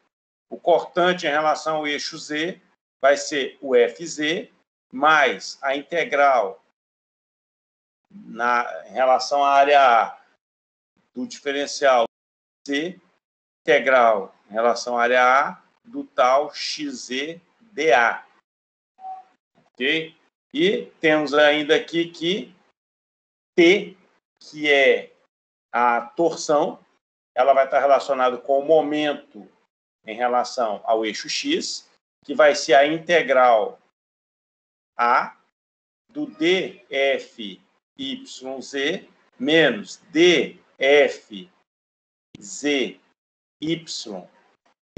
O cortante em relação ao eixo Z vai ser o FZ, mais a integral em relação à área A do diferencial C, integral em relação à área A do tal XZ dA. Ok? E temos ainda aqui que T, que é a torção, ela vai estar relacionada com o momento em relação ao eixo X, que vai ser a integral A do dFyz menos dFzy,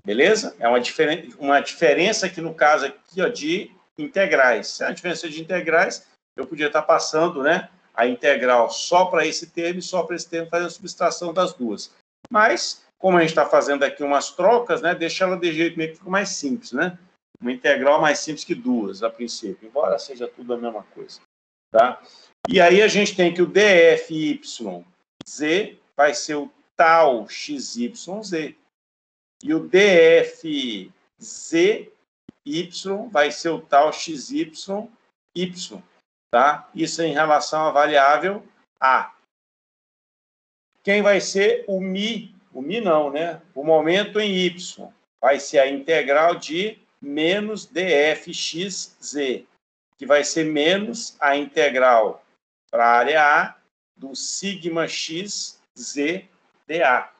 beleza? É uma diferença aqui no caso aqui, ó, de integrais. Se é a diferença de integrais, eu podia estar passando, né, a integral só para esse termo e só para esse termo, fazendo a subtração das duas. Mas, como a gente está fazendo aqui umas trocas, né, deixa ela de jeito meio que fica mais simples, né? Uma integral mais simples que duas, a princípio, embora seja tudo a mesma coisa, tá? E aí a gente tem que o dFyz vai ser o tal XYZ. E o dFzy vai ser o tal XYY, tá? Isso em relação à variável A. Quem vai ser o μ? O μ não, né? O momento em Y vai ser a integral de menos dfxz, que vai ser menos a integral para a área A do sigma x z dA.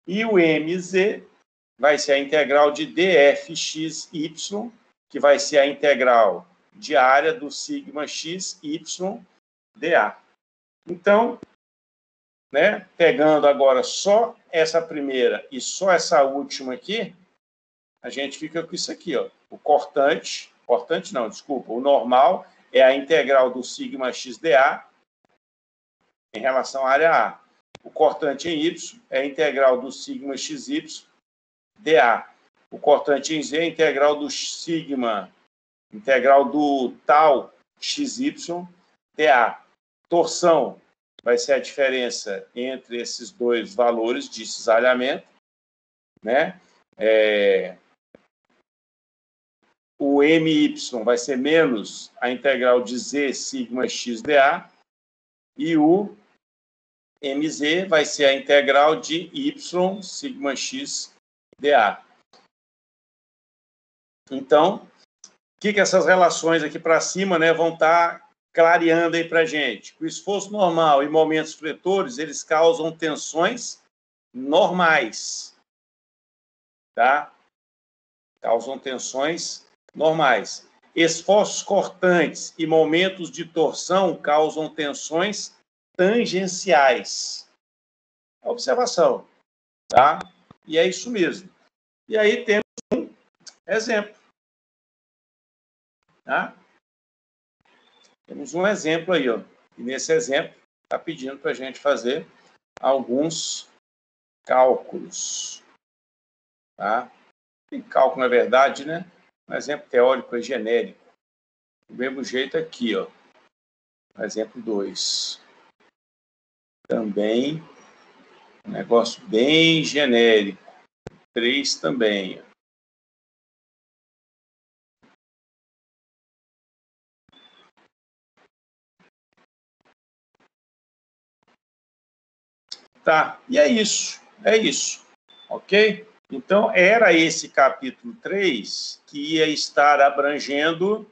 E o mz vai ser a integral de dfxy, que vai ser a integral diária do sigma xy dA. Então, né, pegando agora só essa primeira e só essa última aqui, a gente fica com isso aqui, ó. O cortante não, desculpa, o normal é a integral do sigma x dA em relação à área A. O cortante em Y é a integral do sigma xy dA. O cortante em Z é a integral do sigma, integral do tal xy dA. Torção vai ser a diferença entre esses dois valores de cisalhamento, né? O MY vai ser menos a integral de Z sigma x dA e o MZ vai ser a integral de Y sigma x dA. Então, o que essas relações aqui para cima, né, vão estar clareando aí para a gente? O esforço normal e momentos fletores, eles causam tensões normais, tá? Causam tensões normais. Esforços cortantes e momentos de torção causam tensões tangenciais. Observação, tá? E é isso mesmo. E aí temos um exemplo, tá? Temos um exemplo aí, ó. E nesse exemplo está pedindo para a gente fazer alguns cálculos, tá? Tem cálculo, na verdade, né? Um exemplo teórico é genérico. Do mesmo jeito aqui, ó. Exemplo 2. Também um negócio bem genérico. 3 também. Tá, e é isso. Ok? Então, era esse capítulo 3 que ia estar abrangendo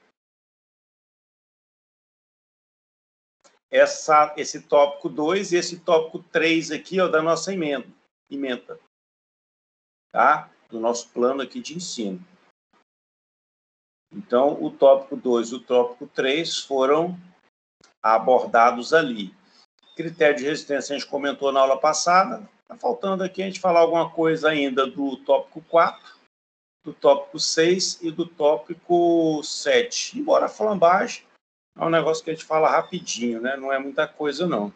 esse tópico 2 e esse tópico 3 aqui, ó, da nossa ementa, tá? Do nosso plano aqui de ensino. Então, o tópico 2 e o tópico 3 foram abordados ali. Critério de resistência a gente comentou na aula passada. Está faltando aqui a gente falar alguma coisa ainda do tópico 4, do tópico 6 e do tópico 7. Embora a flambagem é um negócio que a gente fala rapidinho, né? Não é muita coisa, não.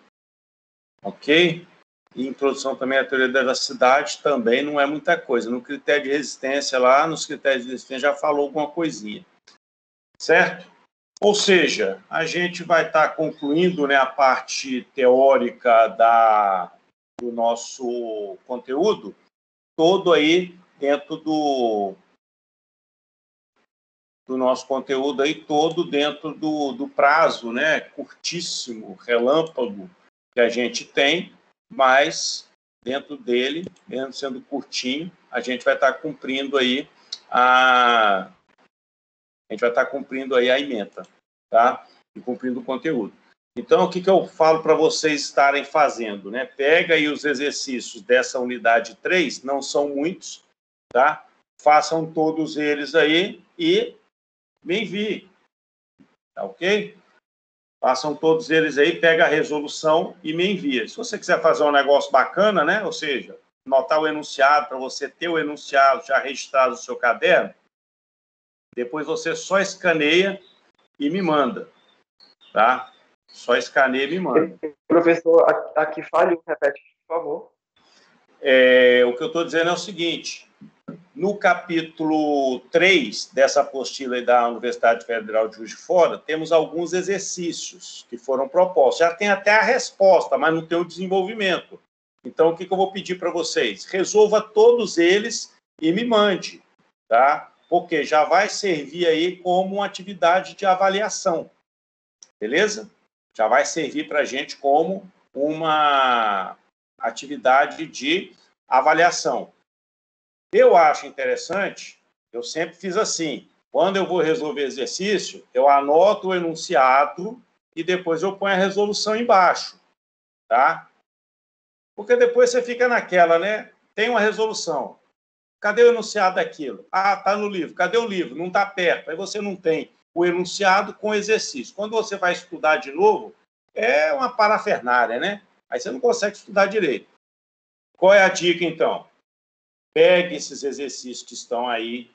Ok? E introdução também à teoria da elasticidade também não é muita coisa. No critério de resistência lá, nos critérios de resistência já falou alguma coisinha. Certo? Ou seja, a gente vai estar concluindo, né, a parte teórica do nosso conteúdo, todo aí dentro do nosso conteúdo aí, todo dentro do prazo, né, curtíssimo, relâmpago que a gente tem, mas dentro dele, mesmo sendo curtinho, a gente vai estar cumprindo aí a ementa, tá? E cumprindo o conteúdo. Então, o que eu falo para vocês estarem fazendo, né? Pega aí os exercícios dessa unidade 3, não são muitos, tá? Façam todos eles aí e me envie, tá ok? Façam todos eles aí, pega a resolução e me envia. Se você quiser fazer um negócio bacana, né? Ou seja, anotar o enunciado, para você ter o enunciado já registrado no seu caderno, depois você só escaneia e me manda, tá? Só escaneia e me manda. Professor, aqui falhou, repete, por favor. O que eu estou dizendo é o seguinte, no capítulo 3 dessa apostila da Universidade Federal de Juiz de Fora, temos alguns exercícios que foram propostos. Já tem até a resposta, mas não tem o desenvolvimento. Então, o que eu vou pedir para vocês? Resolva todos eles e me mande, tá? Porque já vai servir aí como uma atividade de avaliação, beleza? Já vai servir para a gente como uma atividade de avaliação. Eu acho interessante, eu sempre fiz assim, quando eu vou resolver exercício, eu anoto o enunciado e depois eu ponho a resolução embaixo, tá? Porque depois você fica naquela, né? Tem uma resolução. Cadê o enunciado daquilo? Ah, tá no livro. Cadê o livro? Não está perto. Aí você não tem o enunciado com o exercício. Quando você vai estudar de novo, é uma parafernália, né? Aí você não consegue estudar direito. Qual é a dica, então? Pegue esses exercícios que estão aí,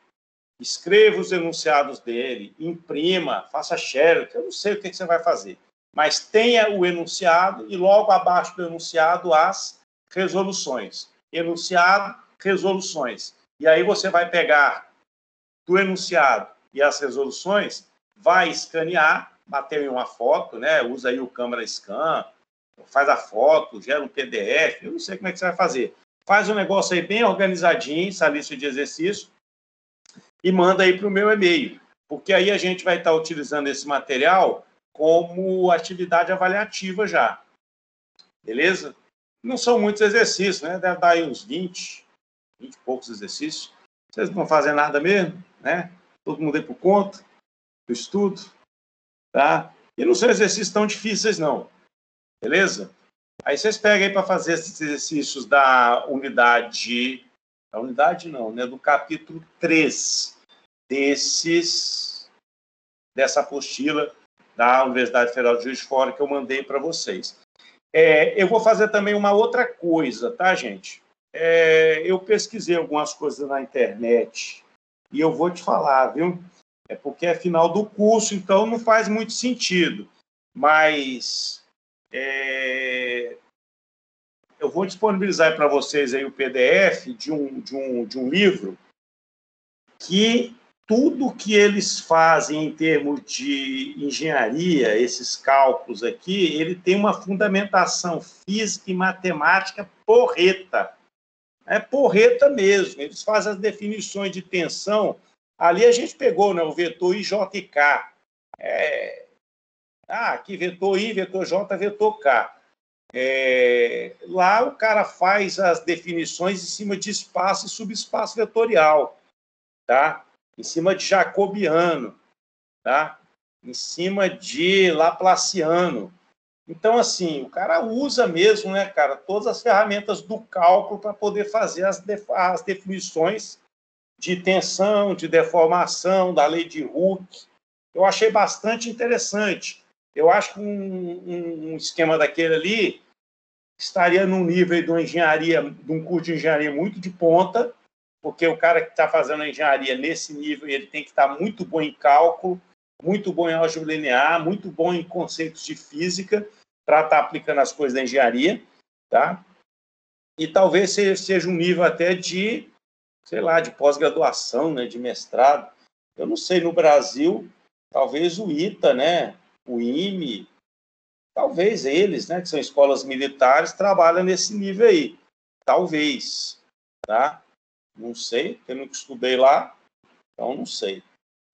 escreva os enunciados dele, imprima, faça share, eu não sei o que você vai fazer, mas tenha o enunciado e logo abaixo do enunciado as resoluções. Enunciado, resoluções. E aí você vai pegar do enunciado e as resoluções, vai escanear, bater em uma foto, né? Usa aí o câmera scan, faz a foto, gera um PDF, eu não sei como é que você vai fazer. Faz um negócio aí bem organizadinho, essa lista de exercícios, e manda aí para o meu e-mail, porque aí a gente vai estar utilizando esse material como atividade avaliativa já. Beleza? Não são muitos exercícios, né? Deve dar aí uns 20 e poucos exercícios. Vocês não vão fazer nada mesmo, né? Todo mundo aí por conta do estudo, tá? E não são exercícios tão difíceis, não. Beleza? Aí vocês pegam aí para fazer esses exercícios da unidade... Da unidade não, né? Do capítulo 3 dessa apostila da Universidade Federal de Juiz de Fora que eu mandei para vocês. Eu vou fazer também uma outra coisa, tá, gente? Eu pesquisei algumas coisas na internet e eu vou te falar, viu? É porque é final do curso, então não faz muito sentido. Mas eu vou disponibilizar para vocês aí o PDF de um livro que tudo que eles fazem em termos de engenharia, esses cálculos aqui, ele tem uma fundamentação física e matemática porreta. É porreta mesmo. Eles fazem as definições de tensão. Ali a gente pegou, né, o vetor I, J e K. Aqui vetor I, vetor J, vetor K. Lá o cara faz as definições em cima de espaço e subespaço vetorial, tá? Em cima de jacobiano, tá? Em cima de laplaciano. Então, assim, o cara usa mesmo, né, cara, todas as ferramentas do cálculo para poder fazer as definições de tensão, de deformação, da lei de Hooke. Eu achei bastante interessante. Eu acho que um esquema daquele ali estaria num nível de uma engenharia, de um curso de engenharia muito de ponta, porque o cara que está fazendo a engenharia nesse nível, ele tem que estar muito bom em cálculo, muito bom em álgebra linear, muito bom em conceitos de física, para estar aplicando as coisas da engenharia, tá? E talvez seja um nível até de, sei lá, de pós-graduação, né, de mestrado. Eu não sei, no Brasil, talvez o ITA, né, o IME, talvez eles, né, que são escolas militares, trabalham nesse nível aí. Talvez, tá? Não sei, eu nunca estudei lá, então não sei,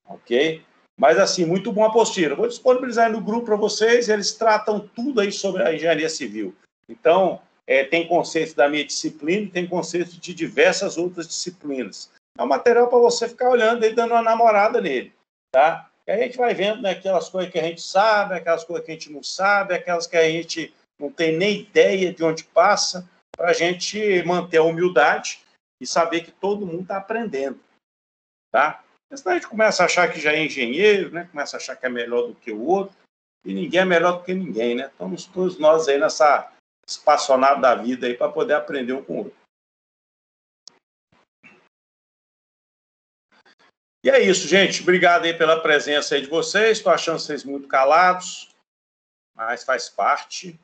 ok? Mas, assim, muito bom a apostila. Vou disponibilizar no grupo para vocês, eles tratam tudo aí sobre a engenharia civil. Então, tem conceitos da minha disciplina e tem conceitos de diversas outras disciplinas. É um material para você ficar olhando e dando uma namorada nele, tá? E aí a gente vai vendo, né, aquelas coisas que a gente sabe, aquelas coisas que a gente não sabe, aquelas que a gente não tem nem ideia de onde passa, para a gente manter a humildade e saber que todo mundo está aprendendo, tá? Senão a gente começa a achar que já é engenheiro, né? Começa a achar que é melhor do que o outro, e ninguém é melhor do que ninguém, né? Estamos todos nós aí nessa espaçonada da vida aí para poder aprender um com o outro. E é isso, gente. Obrigado aí pela presença aí de vocês. Estou achando vocês muito calados, mas faz parte.